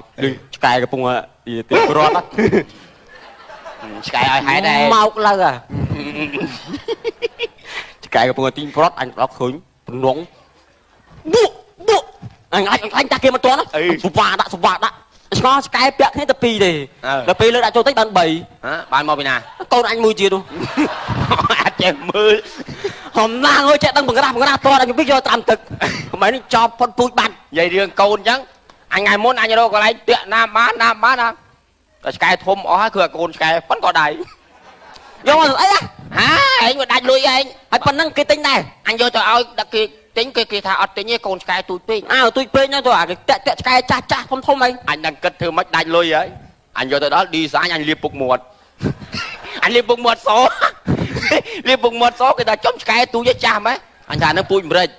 cái cái bung gì tiền lót á cái ai hãy đây mau lơ à cái bung tiền lót anh lót khơi nóng buộc anh ta kia mà toán á sụp vạ đó nó cái bẹt hết tập pi đi tập pi lên đã cho tới ban 7 ban mau bên nào con anh mui chia luôn chèm mưa hôm nay ơi chạy đang bằng cái đá to anh biết cho tạm thực mấy nó cho phân pui bàn vậy riêng câu chứ anh ngày muốn anh đâu có lấy tiện nam bán rồi cái thôm ó cửa côn cái vẫn có đầy vô mà ấy hả anh mà đánh lui anh phần năng cái tính này anh vô cho ao đặc kỳ tính cái thà ở tính như con cái tụi pin tụi pin nó rồi cái cái cha không anh đang cất thử mất đánh lui ấy anh vô tới đó đi sáng anh liệp bục một anh liệp bục một số liệp bục một số người ta chống cái tụi với cha mấy anh thà nó pui mệt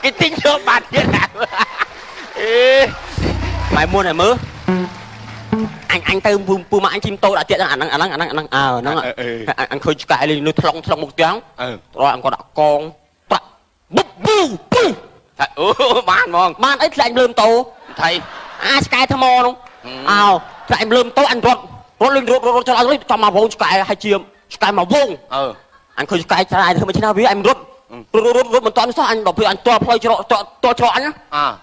cái tính cho bạn như nào mày mua này mớ anh từ pui mà anh chim tôi đã tiện anh khơi cái lên nó thòng một tiếng rồi anh còn đặt con búp bán ấy là anh lơm tô thầy sky tham mò không là anh lơm tô anh rốt lên cho mà vô sky hai chiêm sky mà vuông anh khơi sky trái thôi mà thế nào với anh rốt mình toàn sao anh đọc anh to phơi cho anh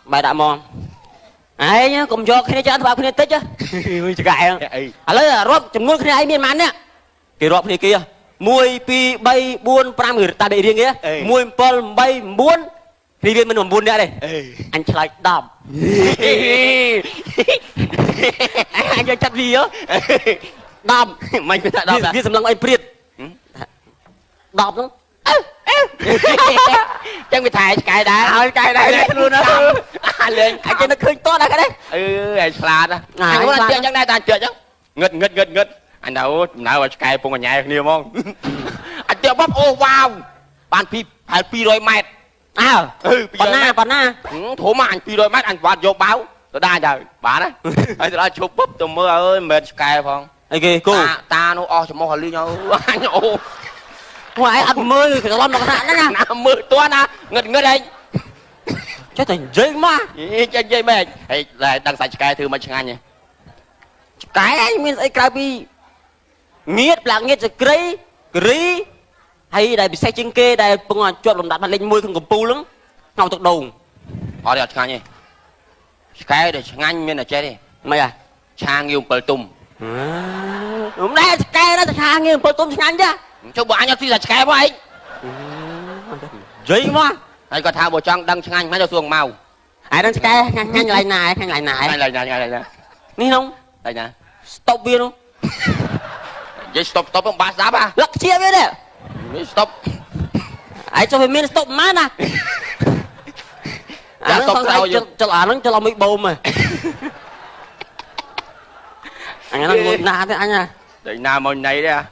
bài đã mòn ấy nhá cùng cho cái cho anh vào cái tết chứ sky lấy rốt chừng nuôi cái này miên man nhá cái rốt này kia mùi pi bay buôn pram người ta để riêng nghĩa mùi pol bay buôn thì viên mình còn buôn nữa đây anh chơi đầm anh chơi chặt gì á đầm mình phải đầm là sầm lăng anh priệt đầm lắm chẳng bị thải cái đá luôn đó lên anh chơi nó khơi to là cái đấy anh là đó anh muốn ăn chuyện chẳng đây ta chuyện chứ ngất anh đâu mà cái phong ở nhà nhiều không anh tiêu bắp ô wow bàn pi rồi mệt bạn na thổ mà anh pi rồi mét anh vào vô báo tôi đa giờ bà đó anh tôi chụp bắp tôi mơ ơi mệt cái phong ai kì cô ta nó o cho mò ly nhau anh ô ngoài ăn mơ thì nó nó hạn đó nha mơ toan à ngất anh chết thành dây ma dây mẹ là đang xài cái thứ mà chẳng anh nhỉ cái anh mình ấy cái pi nghiệt là nghiệt rồi kri hay đại bị xe trên kê đại bưng à chuột lồng đặt mặt lên môi không cầm pu lắm ngầu tụt đầu họ đẹp chẳng nhỉ cái để chẳng anh mình là chơi đi mày à trang yêu bờ tùng hôm nay cái đó trang yêu bờ tùng chẳng anh chứ cho bọn anh thì là cái vậy dễ quá hay còn thao bộ trang đăng chẳng anh mấy cho xuồng màu ai đăng cái nhanh lại này ní không đây nè stop viên không vậy stop không ba giá ba lắc chia với đấy stop ai cho mình stop má nè anh stop sao vậy cho nó mới bơm mà anh nói muốn na thế anh à để na mồi này đấy à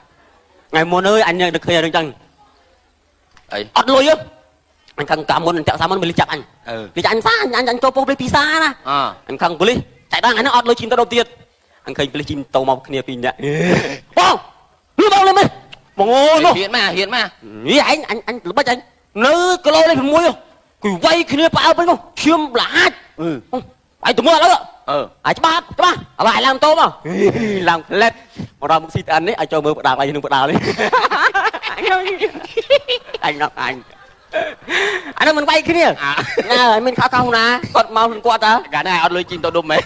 ngày muốn ơi anh được khơi được chăng ấy ọt lôi á anh khăng cả muốn chạy sao muốn mình chặt anh đi chặt anh xa anh cho po pizza nè anh khăng đi chạy đang anh nó ọt lôi chim tao đầu tiên anh khơi lấy chim tàu màu kia pin nhá wow đưa bao lên mày ngô nó hiện mà ý anh lúc bắt anh nữ cái lô lên mũi không quỳ quay kia bao bên không chiêm là hát anh tụi mua đó ai cho ba lại làm tôm à làm lên một đòn một xịt ăn đấy anh cho mưa một đào này đừng một đào đi anh nói mình quay kia nè mình khá không nè còn mau mình qua ta cả này ăn lưới chim tao đùm mày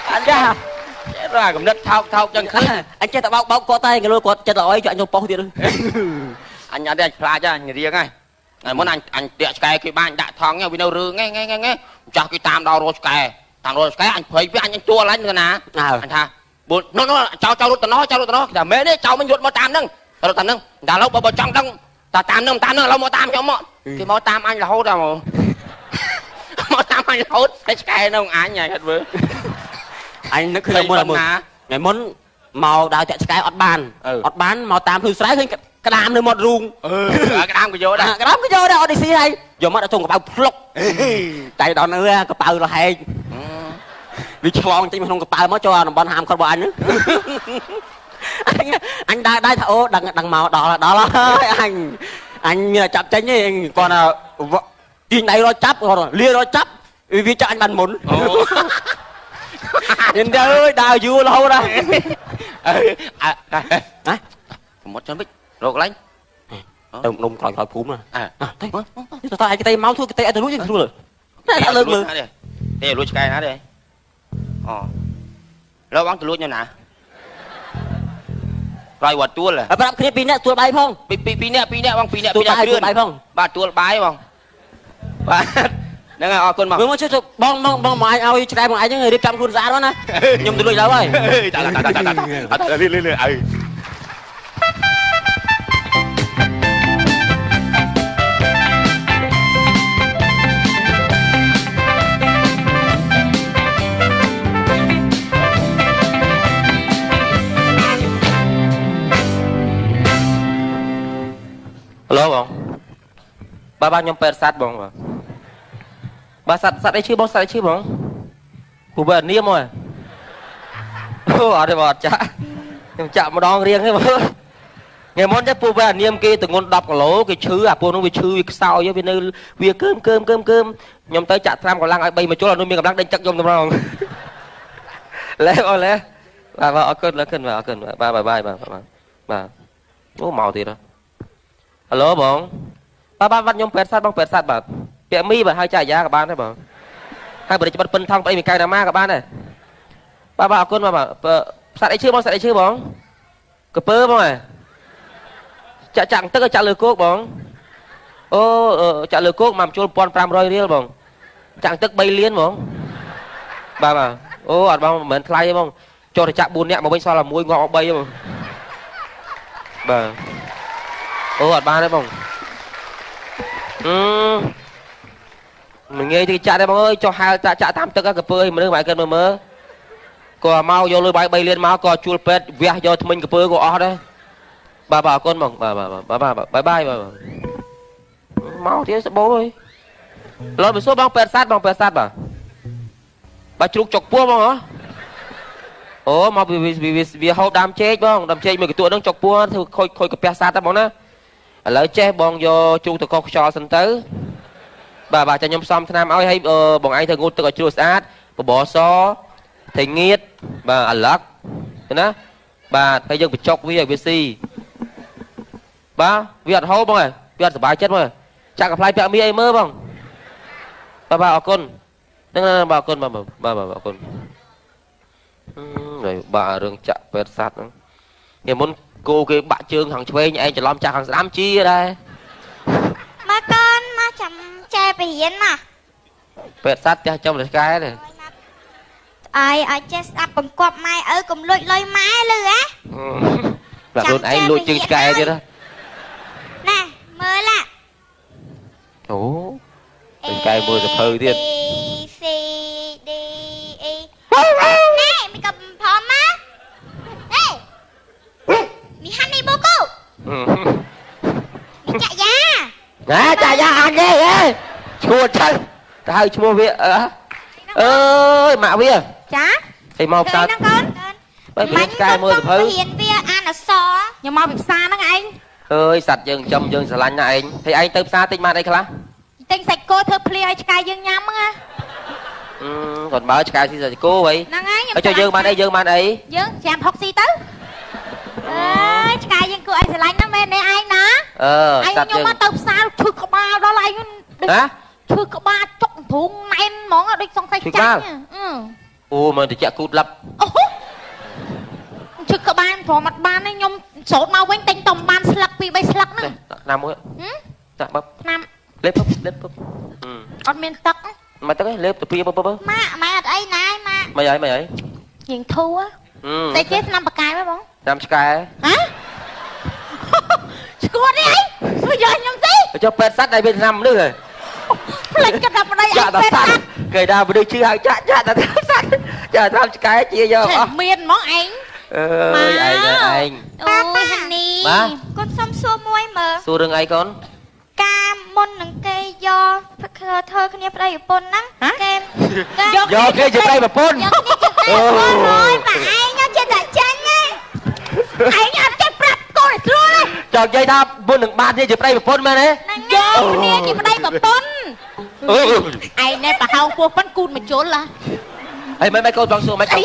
anh ra ra cầm đất thao chân khứ anh chơi tao bao có tay cái lôi quạt chơi tao cho anh cho bao tiền anh nhận đây pha cho anh riêng ngay ngày muốn anh tiệt cái ban đã thong nha vì đâu rư nghe cho cái tam đau rồi cái anh phải với anh chua lấy nữa nè anh tha buồn nó cháu luôn nó là mẹ đấy cháu mình ruột mò tam nâng đã lâu bao trong đông ta tam nâng lâu mò tam cho mọ cái mò tam anh là hốt ra mà mò tam anh là hốt cái nó anh nhảy thật với anh nó khi là ngày muốn màu đào chạy cái ọt bán màu tam thư sái cái đám nơi một ruộng cái đám cái vô đó cái đám cái vô đó đi xí hay giờ mất đã thùng cái bao flop chạy đòn nữa cái bao là hay vì cho trên không cái bao mới cho nó bọn ham con bọn nữa anh đai thợ đằng màu đó là anh chặt tránh ấy còn là tin này nó chấp rồi lia nó chấp vì cho anh bàn muốn nhìn đây ơi đào vua lâu đây một chân bích rột lánh đông khỏi phúm mà thấy tao ai cái tay máu thôi cái tay anh tôi nuốt rồi Tê lùi cái hả đi lo bắn tôi lùi nhau nè rồi quạt tua là bắt cái pin nè tua bay không pin nè băng pin nè tua bay không ba tua bay không ba nè nghe con mà mới chơi bong mà anh ao trai mà anh những người đi cầm khuôn giá đó nè nhung tôi lùi đâu rồi Hello bông ba nhom pet sát bông ba sát ấy chứ bông của bạn niêm rồi ở đây bọt chạm một đòn riêng thế mà ngày món chắc phụ bạn niêm kia từ ngôn đọc lỗ cái chữ à phụ nó bị chữ sao với bên nơi việc cơm nhom tới chặt tham còn lăng ai bay mà chỗ là nuôi miệng gặp lăng đánh chắc nhom tao không lẽ bà ở cơn ba ô màu thì đó alo bông ba văn nhom pet sát bà kẹ mi bà hai chai giá các bạn đấy bông hai bữa để cho bắt phân thong đây mình cài đam ma các bạn này ba ở cơn mà sát đấy chưa bông cái pơ bông này chẳng tức là chả lừa cốt bông chả lừa cốt mà cho pon pram roi riêng bông chẳng tức bay liên bông ba mà ở bông mình thay bông cho thì chạm buồn nhẹ mà bên sau là môi ngọ bay bông bà ở ba đấy bông mình nghe thì chạ đây bông ơi cho hai chạ tam tức các pơ mình đừng phải cần mơ có mau vô lôi bay liên máu có chua pet vẽ cho mình cái pơ của ọ đấy bà con bông bà bye mau thế bố ơi rồi bị số bông pet sát bà chụp chọc pua bông hả mau vì hậu đam chết bông đam chết mình cái tuổi đang chọc pua thì khôi cái pet sát bông đó lỡ chết bông vô chung từ con cho sân tới bà cho nhóm xong tham áo hay bọn anh thường ngôn từ chua sát bỏ xó thầy nghiệt bà lắc thế đó bà thấy dân bị chọc với si ba việt hô bông này việt bài chết rồi chẳng gặp lại bẹ mi ấy mơ bông bà ở con nên bà con bà con rồi bà đường chạ pet sát nghe muốn cô cái bạn trương thằng thuê nhà anh chỉ làm chạc thằng đám chi ở đây má con má chấm che bị hiến mà pet sát trong là cái này ai che sắp bằng quạt mai ở cùng lôi má lư á là luôn anh lôi chân cái chứ đó nè mơ là ố cái mưa được hơiទៀត D E nè mình cầm phom á ê mình hắn đi bố cô mình chạy ra nè chạy ra anh ghê chua chân hai chua vía ơi mạ vía chá thì mau sao bởi vì cái mưa được hơi hiền vía ăn là so nhưng mau bị xa nó anh ơi sạch dừng châm dừng xà lanh này anh thì anh tới xa tinh mà đây khá tinh sạch cô thơ plia ai cài dương nhắm á còn bảo cài thì giờ cô vậy ở cho dương bạn ấy dương chạm học gì tới cài dương cô anh xà lanh nó men đây anh nè anh nhưng mà tập sao chưa có ba đó là anh hả chưa có ba chọc thùng men món ở đây xong say trắng mà thì chạy cút lắm chưa có ban phò mặt ban ấy nhom sốt mau quanh tinh tòng ban slug pi bay slug nữa năm mũi dạ bắp năm lép bắp con miền tắc mà tới lép từ pi bắp má ở đây này mày ấy nhìn thu á đây chết năm bạc cài mấy bóng năm cài hả cô đi anh bây giờ nhầm gì cho pet sắt đây bên năm nữa rồi lên cho đập vào đây anh pet sắt kể nào vừa được chưa hai chạ ta sắt chờ năm cái chia vô miền món anh ơi anh ơi anh អូយហានី បាទ កូនសុំសួរមួយមើល xua rừng ấy con ការមុននឹងគេយកធ្វើគ្នាប្តីប្រពន្ធហ្នឹងគេ do kia chụp đây mà phun យកគ្នាជិះតែប្រពន្ធហើយតែឯងចេះតែចាញ់ឯងឯងអត់ចេះប្រាប់កូនឲ្យស្រួលទេ chọn dây tao buôn đừng ban kia chụp đây mà phun mà đấy ហ្នឹងយកគ្នាជាប្តីប្រពន្ធ ừ ឯងណែប្រហោងពោះប៉ុនគូនមកជុលហ៎ ấy mấy con chọn xua mấy chọn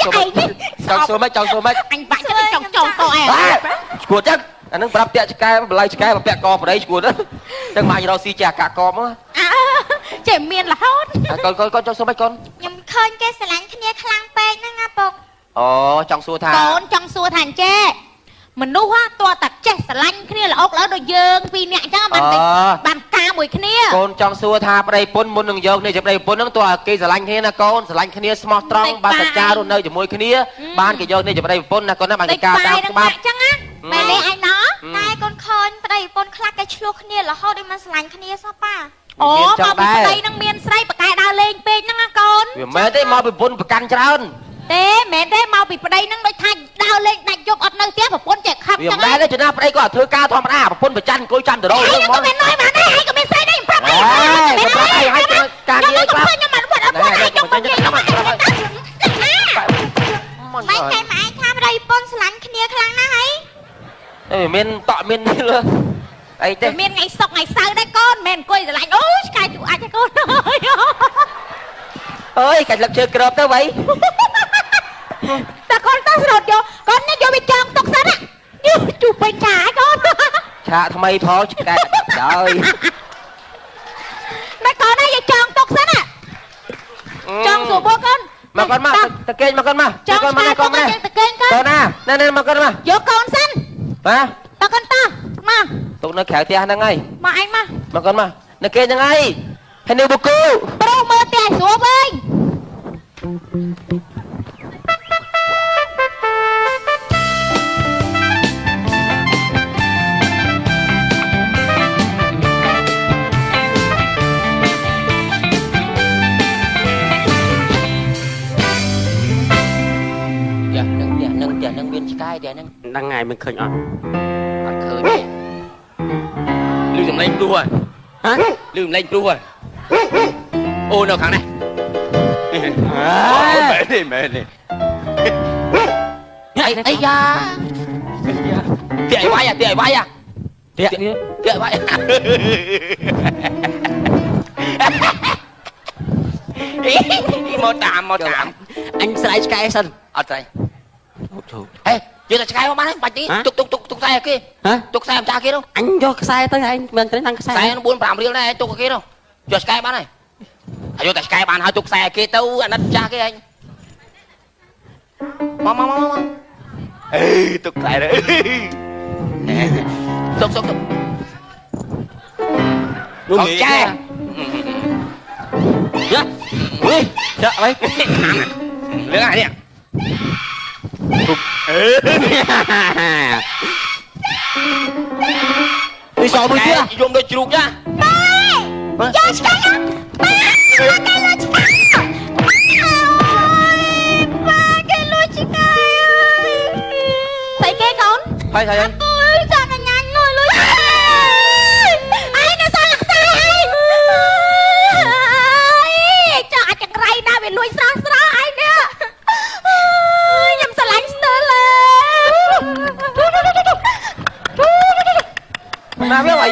xua mấy chọn xua mấy អញបាក់ចិត្តចង់ចង់កោឯង chuột chắc anhនឹងប្រាប់តាក់ឆ្កែបល័យឆ្កែមកពាក់កប្តីឈួតចឹងមករកស៊ីចាកាកមក ចេះមានរហូត កូនចង់សួរម៉េចកូន ខ្ញុំឃើញគេស្រឡាញ់គ្នាខ្លាំងពេកហ្នឹងណាពុក អូចង់សួរថា កូនចង់សួរថាអញ្ចេះមនុស្សតើតាចេះស្រឡាញ់គ្នាល្អកល្អដូចយើងពីរនាក់អញ្ចឹងបានការមួយគ្នា កូនចង់សួរថាប្តីប្រពន្ធមុននឹងយកនេះជាប្តីប្រពន្ធហ្នឹងតើគេស្រឡាញ់គ្នាណាកូនស្រឡាញ់គ្នាស្មោះត្រង់បានសច្ចារស់នៅជាមួយគ្នាបានគេយកនេះជាប្តីប្រពន្ធណាកូនណាបានគេការតាមច្បាប់ អញ្ចឹងណាមែនទេឯងណោះតែកូនឃើញប្តីប្រពន្ធខ្លះគេឆ្លោះគ្នារហូតដូចមិនស្រឡាញ់គ្នាសោះប៉ាអូមកពីប្តីនឹងមានស្រីប្រកែដើរលេងពេកហ្នឹងណាកូន វាមិនមែនទេមកពីប្រពន្ធប្រកាន់ច្រើន ទេមែនទេមកពីប្តីនឹងដូចថាដើរលេងដាច់យប់អត់នៅផ្ទះប្រពន្ធចេះខឹង វា ចឹ មិន ង មែនទេចំណាប្តីក៏ធ្វើការធម្មតាប្រពន្ធប្រច័នអង្គុយចាំដរោ ឯង ហ្នឹង ក៏ មក មានន័យបានដែរឯងក៏មានស្រីដែរប្រាប់ឯង ឲ្យការងារខ្លះ ខ្ញុំមិនបាត់អត់បាត់ឯងខ្ញុំមិនខ្ញុំមិនមិនតែម៉ែថាប្តីប្រពន្ធស្រឡាញ់គ្នាខ្លាំងណាស់ហី អេមានតក់មាននេះលើអីទេ មានថ្ងៃសុកថ្ងៃសៅរ៍ដែរកូនមិនអង្គុយស្រឡាញ់អូយឆ្កែទូអាចទេកូន អើយកាច់លឹកជើក្របទៅវ៉ៃ តែកូនទៅស្រោតយកកូននេះយកវាចងទុកសិនណាជូពេញឆាកូន ឆាកថ្មីផងឆ្កែដល់ តែកូននេះយកចងទុកសិនណាចងស្រួលកូន មកកូនមកតកេងមកកូនមក ចង កូនមក កូ កូ ន នមក យើងតកេងកូ កូ ន នណាណែមកកូនមក យកកូនសិន បាទ តកូនតមក ទុកនៅក្រៅផ្ទះហ្នឹងហើយ មកឯងមក មកកូនមកនៅគេហ្នឹងហើយហើយនៅបុកគូ ប្រុសមើលផ្ទះស្រួលវិញ នឹងមានឆ្កែតែហ្នឹង ហ្នឹងហើយមិនឃើញអត់ អត់ឃើញទេលឺសំឡេងព្រោះហ៎ ហ៎ លឺសំឡេងព្រោះហ៎អូនៅខាងនេះ មែនទេ អីយ៉ាទាក់ឲ្យវាយទាក់ឲ្យវាយ តាក់នេះ ទាក់ឲ្យវាយមកតាម អញស្រ័យឆ្កែសិន អត់ស្អីអេយកតែឆ្កែមកបានបាច់ទេទុកខ្សែគេ ហ៎ ទុកខ្សែម្ចាស់គេនោះ អញយកខ្សែទៅឯងមិនត្រូវតាមខ្សែ ខ្សែនឹង4 5រៀលដែរទុកគេនោះយកឆ្កែបានហើយហើយយកតែឆ្កែបានហើយទុកខ្សែគេទៅអាណិតម្ចាស់គេឯងមកអេទុកខ្សែទៅទុកនោះចា យ៉ាវិញចាក់អី លឿងអានេះ ពីសោមួយទៀត យំដូចជ្រូកចា យកឆ្កែអត់ម៉ែគេលួចឆ្កែម៉ែគេលួចឆ្កែស្អីគេកូន ហើយ អើយចាក់កញ្ញាញ់លួចឆ្កែអីនៅសល់ខ្សែអីចាក់អាចក្រៃណាវាលួចស្រស់ឯងនេះខ្ញុំស្រឡាញ់ស្ទើរលើ ណាវាអី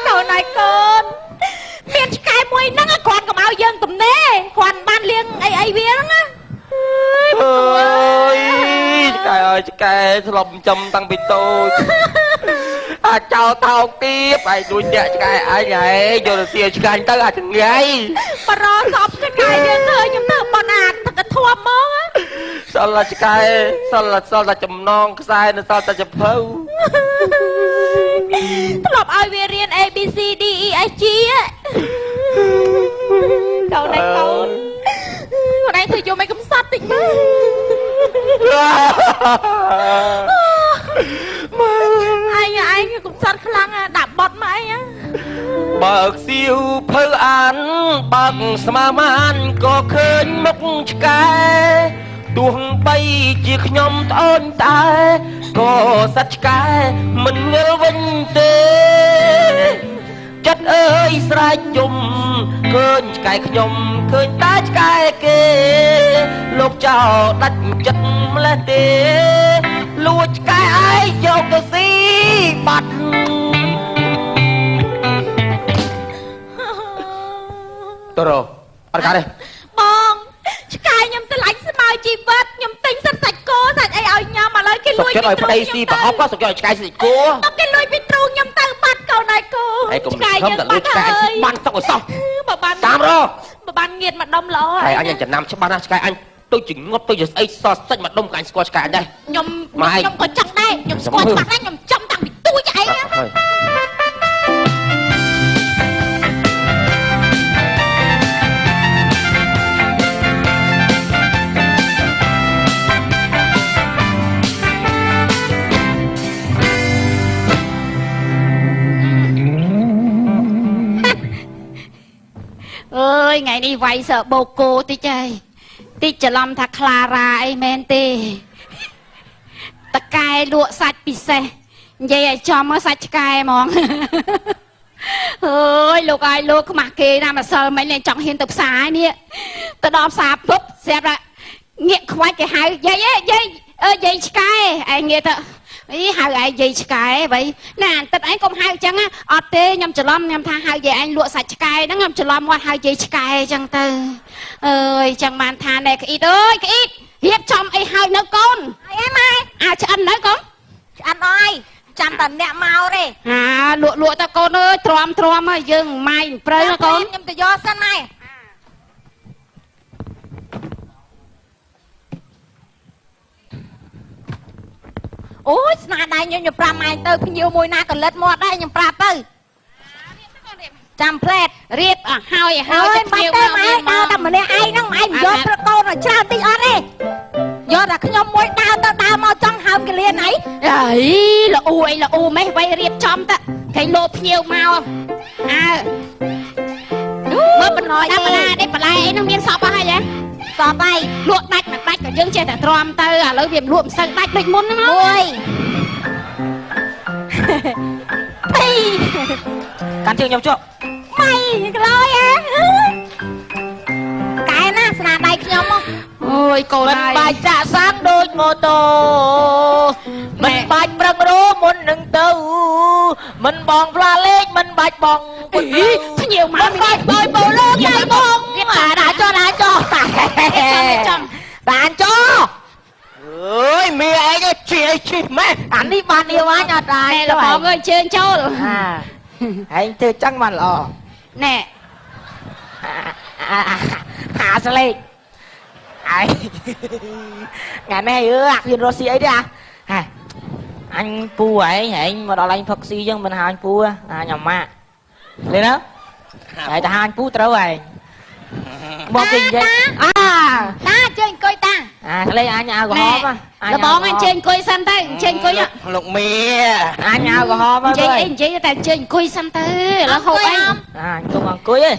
កូនហើយកូនមានឆ្កែមួយហ្នឹងគ្រាន់កុំឲ្យយើងទំនេរគ្រាន់បានលៀងអីវាហ្នឹងណា អើយឆ្កែអើយឆ្កែស្លប់ចំតាំងពីតូចអាចចោលថោកទៀតឯងដូចអ្នកឆ្កែឯងយកទៅទាឆ្កាញ់ទៅអាចងាយ បរោសពឆ្កែយើងឃើញខ្ញុំទៅប៉ុណ្ណាទឹកធំហ្មង សល់តែឆ្កែសល់តែចំណងខ្សែនៅសល់តែចភៅ ធ្លាប់ឲ្យវារៀន A B C D E F G កូនឯងកូនខ្លួនឯងធ្វើយកមិនកំសត់តិចមើលឯងកំសត់ខ្លាំងដាក់បត់មកអី បើកសៀវភៅអានបើកស្មាមានក៏ឃើញមុខឆ្កែទោះបីជាខ្ញុំត្អូញតែក៏សត្វឆ្កែមិនងល់វិញទេចិត្តអើយស្រែកយំឃើញឆ្កែខ្ញុំឃើញតែឆ្កែគេលោកចោលដាច់ចិត្តម្លេះទេលួចឆ្កែឯងយកទៅស៊ីបាត់តរអត់កាទេបងឆ្កែខ្ញុំឆ្លាញ់ស្មៅជីវិតខ្ញុំទិញសិតសាច់គោសាច់អីឲ្យញ៉ាំឥឡូវគេលួចពីទ្រូងខ្ញុំទៅសុកចិត្តឲ្យប្តីស៊ីប្រហុកក៏សុកចិត្តឲ្យឆ្កែស៊ីគោទៅគេលួចពីទ្រូងខ្ញុំទៅបាត់កូនឯគោឆ្កែខ្ញុំបាត់ហើយបានសុកឲ្យសោះបើបានតាមរបើបានងៀតមកដុំល្អហើយអញចំណាំច្បាស់ណាស់ឆ្កែអញដូចជាងប់ដូចជាស្អីសសាច់មកដុំក៏អញស្គាល់ឆ្កែអញដែរខ្ញុំក៏ចង់ដែរខ្ញុំស្គាល់ច្បាស់ណាស់ខ្ញុំចំតាំងពីទូចឯងអើយថ្ងៃនេះវាយសើបោកគោតិចហើយតិចច្រឡំថាខ្លារ៉ាអីមែនទេតកែលក់សាច់ពិសេសនិយាយឲ្យចំមកសាច់ឆ្កែហ្មងអើយលោកអាយលោកខ្មាស់គេណាម្សិលមិញចង់ហ៊ានទៅផ្សារនេះទៅដល់ផ្សារពុបស្រាប់តែងាកខ្វាច់គេហៅយាយយាយឆ្កែឯងងាកទៅអីហៅឯងយាយឆ្កែvậyណាអាទឹកឯងកុំហៅអញ្ចឹងអត់ទេខ្ញុំច្រឡំខ្ញុំថាហៅយាយឯងលក់សាច់ឆ្កែហ្នឹងខ្ញុំច្រឡំមកហៅយាយឆ្កែអញ្ចឹងទៅអើយចឹងបានថាណែក្អ៊ីតអើយក្អ៊ីតរៀបចំអីហើយនៅកូនអីម៉ែឆ្អិននៅកូនឆ្អិនអើយចាំតែអ្នកមកទេលក់ទៅកូនអើយទ្រាំហើយយើងម៉ាយព្រៅកូនខ្ញុំទៅយកសិនម៉ែអូយស្នាដៃខ្ញុំប្រាប់ម៉ែទៅភ្ញៀវមួយណាក៏លិតមាត់ដែរខ្ញុំប្រាប់ទៅចាំផ្លែតរៀបហើយទៅភ្ញៀវមកម៉ែដើរតែម្នាក់ឯងហ្នឹងម៉ែមិនយកព្រឹកកូនឲ្យច្រើនតិចអត់ទេយកតែខ្ញុំមួយដើរទៅដើរមកចង់ហើមកលៀនអីអីល្អអីល្អម៉េះໄວរៀបចំទៅគេលោភ្ញៀវមកមើលបណ្ដោយតែបន្លែនេះបន្លែអីហ្នឹងមានសពអស់ហើយហ៎សពហើយលក់ដាច់មិនដាច់ក៏យើងចេះតែទ្រាំទៅឥឡូវវាលក់មិនសូវដាច់ដូចមុនហ្នឹងមួយពីរកាន់ជើងខ្ញុំជក់ម៉ៃក្លោយកែណាស្នាដៃខ្ញុំអូយកូនមិនបាច់ចាក់សាំងដូចម៉ូតូមិនបាច់ប្រឹងរោមុននឹងទៅមិនបងផ្លាលេខមិនបាច់បងពុតភ្ញៀវមកមិនបាច់បងបូឡូកែបងដាក់ចោចាំបានចោអើយមីឯងជាឈិះម៉ែអានេះបាននាវអញអត់ដែរបងអើយជើញចូលឯងធ្វើចឹងបានល្អណែហាស្លេកឯងថ្ងៃនេះអាហ៊ានរស់ស៊ីអីទេអញពូឯងមកដល់អញផឹកស៊ីចឹងមិនហាញពូញ៉ាំម៉ាក់ឃើញទេហើយតែហាញពូត្រូវឯងមកគេនិយាយតាជើញអង្គុយតាស្លេកអញអាវក្រហមលបងអញជើញអង្គុយសិនទៅជើញអង្គុយលោកមីអញអាវក្រហមហើយនិយាយតែជើញអង្គុយសិនទៅឥឡូវហូបអីអង្គុយឯង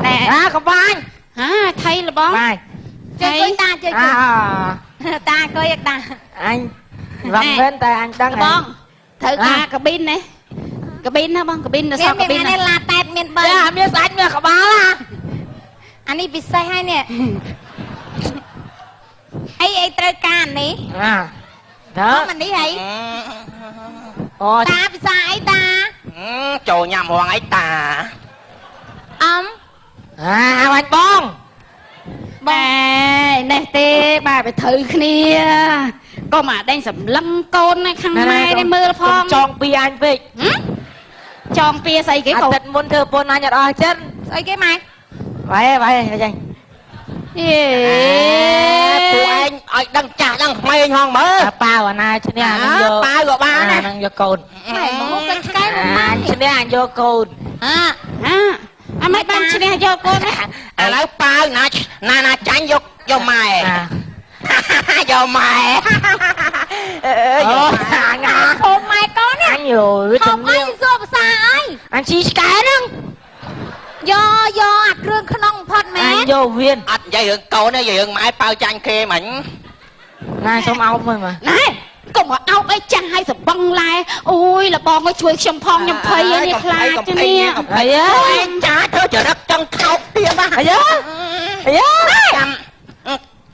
ណែកំបាញ់ថៃលបងជើញអង្គុយតាជើញអង្គុយតាអង្គុយតាអញរំមែនតែអញដឹងបងត្រូវការកាប៊ីនណាកាប៊ីនណាបងកាប៊ីននៅសក់កាប៊ីនណាឡាតែតមាន3មានស្អាច់មានក្បាលអានេះពិសេសហើយនេះអីត្រូវការនេះតើមិននេះអីអូតាភាសាអីតាចូលញ៉ាំរងអីតាអំអញបងបែនេះទេបែទៅត្រូវគ្នាក៏មកដេញសម្លឹងកូនខាងម៉ែនេះមើលផងចងពីអញពេកចងពីស្អីគេអាទិត្យមុនធ្វើពុនអញអត់អស់ចិត្តស្អីគេម៉ែវាយអីពួកឯងឲ្យដឹងចាស់ដឹងក្មេងហងមើលប៉ាវអាណាឈ្នះអានឹងយកប៉ាវក៏បានដែរនឹងយកកូនម៉ែមកទៅឆ្កែមកឈ្នះអញយកកូនអាមិនបានឈ្នះយកកូនឥឡូវប៉ាវណាចាញ់យកម៉ែយកម៉ែអូណាហូបម៉ែកូនអញយល់ទៅអញសួរភាសាអីអញជីឆ្កែហ្នឹង យោអាគ្រឿងក្នុងផុតមែ អញ ន យកវៀន អត់និយាយរឿងកូនទេនិយាយរឿងម៉ែប៉ៅចាញ់គេមិញ ណែសុំអោបមើលមក ណែកុំមកអោបអីចាស់ឲ្យសបឹងឡែអូយលបងឲ្យជួយខ្ញុំផងខ្ញុំភ័យឯនេះខ្លាចទេនេះ អីយ៉ា ឯងចាធ្វើចរិតចង់ថោកទៀតណា អីយ៉ាអីយ៉ា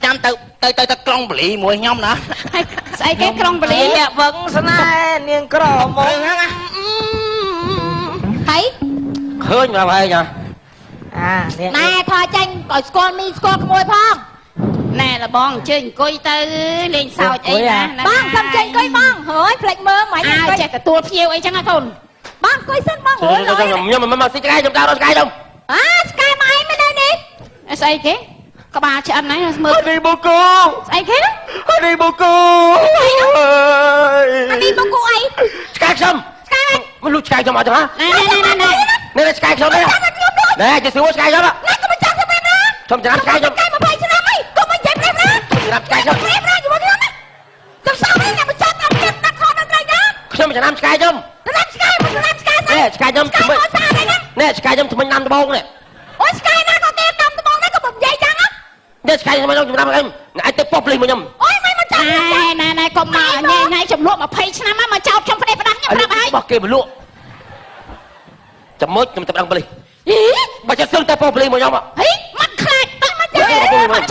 ចាំទៅក្រុងបលីមួយខ្ញុំណា ហើយស្អីគេក្រុងបលី លាក់វឹងស្នេហ៍នាងក្រមក ហើយ ឃើញមកហើយចា អានាង ណែថយចាញ់ឲ្យស្គាល់មីស្គាល់ក្មួយផងណែលបងអញ្ជើញអង្គុយទៅលេងសើចអីណាបងសុំចេញអង្គុយបងហើយផ្លេចមើលមិនអើចេះទទួលភ្ញៀវអីចឹងណាកូនបងអង្គុយសិនបងអូយ ខ្ញុំមកស៊ីឆ្កែខ្ញុំដើររត់ឆ្កែខ្ញុំ ឆ្កែមកអីមិននៅនេះស្អីគេក្បាលឆ្អិនហ្នឹងមើល នេះបូកូ ស្អីគេណា នេះបូកូ អានេះមកគូអី ឆ្កែខ្ញុំមិនលូឆ្កែខ្ញុំអត់ទេហ៎ ណែ ឆ្កែខ្ញុំនេះណែជាស្រួលឆ្កែខ្ញុំ ណែកុំមកចាប់សម្រាប់ណា ខ្ញុំច្រាំឆ្កែខ្ញុំ ឆ្កែ20ឆ្នាំអីកុំមកចាប់ប្រាប់ណា ច្រាំឆ្កែខ្ញុំ ប្រាប់ណាយល់ទេណាចាំសោះនេះអ្នកមកចាប់តាមទៀតដាក់ខោដល់ត្រៃណា ខ្ញុំច្រាំឆ្កែខ្ញុំ តាមឆ្កែមកតាមឆ្កែ នេះឆ្កែខ្ញុំ ឆ្កែមកស្អាតអីណា នេះឆ្កែខ្ញុំថ្មិញដាំដបងនេះ អូយឆ្កែណាក៏ទេតាមត្បូងណាក៏មិននិយាយចឹងណា នេះឆ្កែខ្ញុំខ្ញុំដាំខ្ញុំអាចទៅប៉ុបលីមកខ្ញុំ អូយមិនមកចាប់ណែកុំមកញ៉ៃចំនួន20ឆ្នាំមកចោតខ្ញុំផ្ដេសផ្ដាស់ខ្ញុំប្រាប់ហើយ បោះគេមកលក់ចាំមុចខ្ញុំទៅដាំបលី ហី បើចិត្តសឹងទៅប៉ុបលីមកខ្ញុំ ហីមិនខ្លាចទៅមក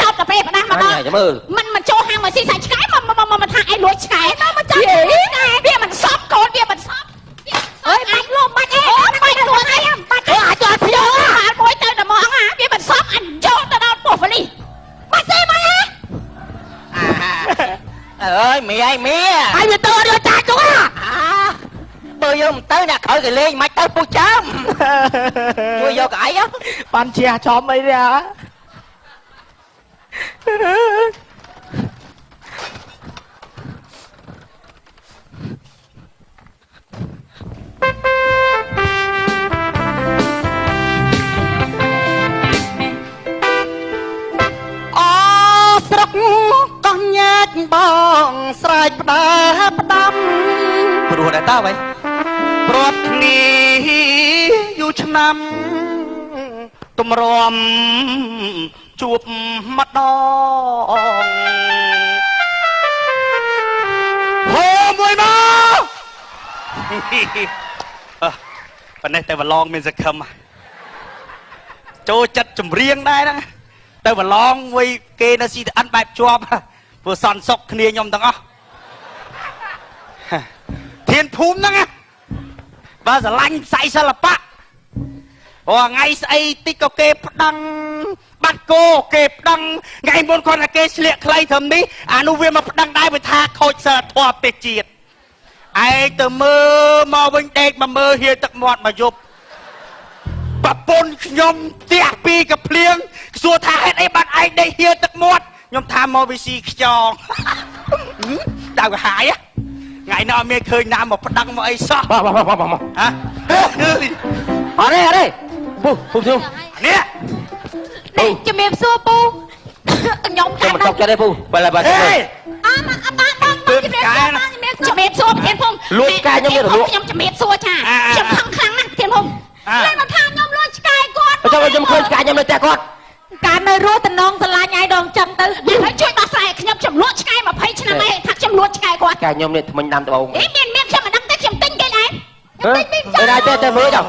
ចោតកាហ្វេផ្ដាស់មកដល់ ចាំមើល មិនមកចូលហាងមកស៊ីសាច់ឆ្កែមកថាឯងលួចឆ្កែទៅមកចាប់ឆ្កែវាមិនសពកូនវាមិនសពអើយបាច់លំបាច់អីបាច់ខ្លួនអីបាច់អាចអត់ភ្យោហាលមួយទៅតែមកហាវាមិនសពអញយកទៅដល់ពោះលីបាច់ទេមកហ៎ អើយមីអីមី ហើយវាទៅរត់ចាចុះ បើយើងមិនទៅអ្នកក្រោយគេលេងមិនទៅពុះចាំជួយយកកៅអី បានជាចំអីទេហ៎ អូស្រុកកោះញែកបងស្រែកផ្ដើផ្ដាំ ព្រោះតែតើវិញ ព្រាត់គ្នាយូរឆ្នាំទម្រាំជួបម្ដងហូមួយមកប៉ុន្តែតែប្រឡងមានសង្ឃឹមចូលចិត្តចម្រៀងដែរហ្នឹងទៅប្រឡងមួយគេនៅស៊ីតអិនបែបជាប់ព្រោះសន្តិសុខគ្នាខ្ញុំទាំងអស់ធានភូមិហ្នឹងបើស្រឡាញ់ផ្សៃសិល្បៈអូថ្ងៃស្អីតិចក៏គេប្តឹងបាត់គោគេប្តឹងថ្ងៃមុនគាត់ថាគេស្លៀកខ្លីត្រឹមនេះអានោះវាមកប្តឹងដែរវាថាខូចសិលធម៌ពេទ្យជាតិឯងទៅមើលមកវិញដេកមកមើលហៀទឹកមាត់មកយប់ប្រពន្ធខ្ញុំផ្ទះពីរកាភ្លៀងសួរថាហេតុអីបានឯងដេកហៀទឹកមាត់ខ្ញុំថាមកវិស៊ីខ្យងដៅកាហាយថ្ងៃនោះអត់មានឃើញណាមកប្តឹងមកអីសោះ បោះហ៎ អត់ទេ ពូខ្ញុំ នេះ ជំរាបសួរពូខ្ញុំ ខ្ញុំ ថា មិនតបចិត្តទេពូបើឡើយបើ ហេ អើមកអត់បានបងជំរាបសួរប្រធានភូមិខ្ញុំជំរាបសួរចាខ្ញុំខឹងខ្លាំងណាស់ប្រធានភូមិតែមកថាខ្ញុំលួចឆ្កែគាត់ ខ្ញុំឃើញឆ្កែខ្ញុំនៅផ្ទះគាត់ ការនៅរស់តំណងស្រឡាញ់ឯងដងចឹងទៅហើយជួយដោះស្រាយខ្ញុំចំនួនឆ្កែ20ឆ្នាំឯងថាខ្ញុំលួចឆ្កែគាត់ ឆ្កែខ្ញុំនេះថ្មិញដាំដបង អីមានខ្ញុំមិនដឹងទេខ្ញុំទិញគេឯង ទៅដែរទៅមើលចុះ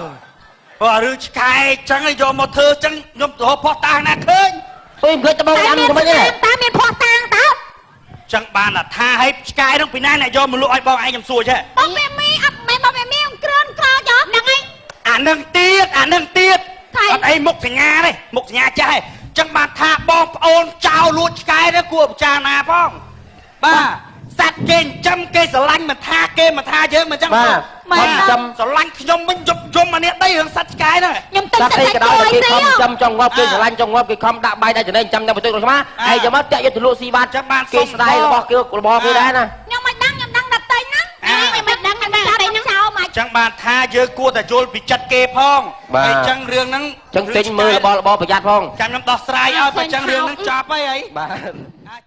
ព្រោះរឿងឆ្កែចឹងយកមកធ្វើចឹងខ្ញុំទៅផោះតាណាឃើញ ពេលឃើញដបងដាំថ្មិញហ្នឹង តើមានភ័ស្តុតាងតើ ចឹងបានថាឲ្យឆ្កែនោះពីណាអ្នកយកមកលក់ឲ្យបងឯងខ្ញុំសួរចេះ បងវាមីអត់មែនបងវាមីគ្រឿនក្រោយយកហ្នឹងឯង អានឹងទៀតអត់អីមុខសញ្ញាទេមុខសញ្ញាចាស់ទេចឹងបានថាបងប្អូនចៅលួចឆ្កែនេះគួរពិចារណាផងបាទសត្វគេចិញ្ចឹមគេស្រឡាញ់មិនថាគេមិនថាយើងមិនចឹង បាទខ្ញុំចាំ ស្រឡាញ់ខ្ញុំវិញយប់អានេះដីរឿងសត្វឆ្កែហ្នឹង ខ្ញុំទិញ សត្វអីក៏ដោយគេខំចាំចង់ងាប់គេឆ្លាញ់ចង់ងាប់គេខំដាក់បាយដាក់ចំណេញចាំតែបន្ទុករបស់ខ្មែរហើយយកមកតាក់យកទៅលក់ស៊ីបាត ចឹងបាន គេស្ដាយរបស់គេរបស់គេដែរណា ខ្ញុំមិនដឹងដល់តែហ្នឹងមិនដឹងដល់តែហ្នឹងចោលមក ចឹងបានថាយើងគួរតែយល់ពីចិត្តគេផងហើយចឹងរឿងហ្នឹង ចឹងទិញមើលរបស់ប្រយ័ត្នផង ចាំខ្ញុំដោះស្រាយឲ្យបើចឹងរឿងហ្នឹងចប់ហើយ បាទ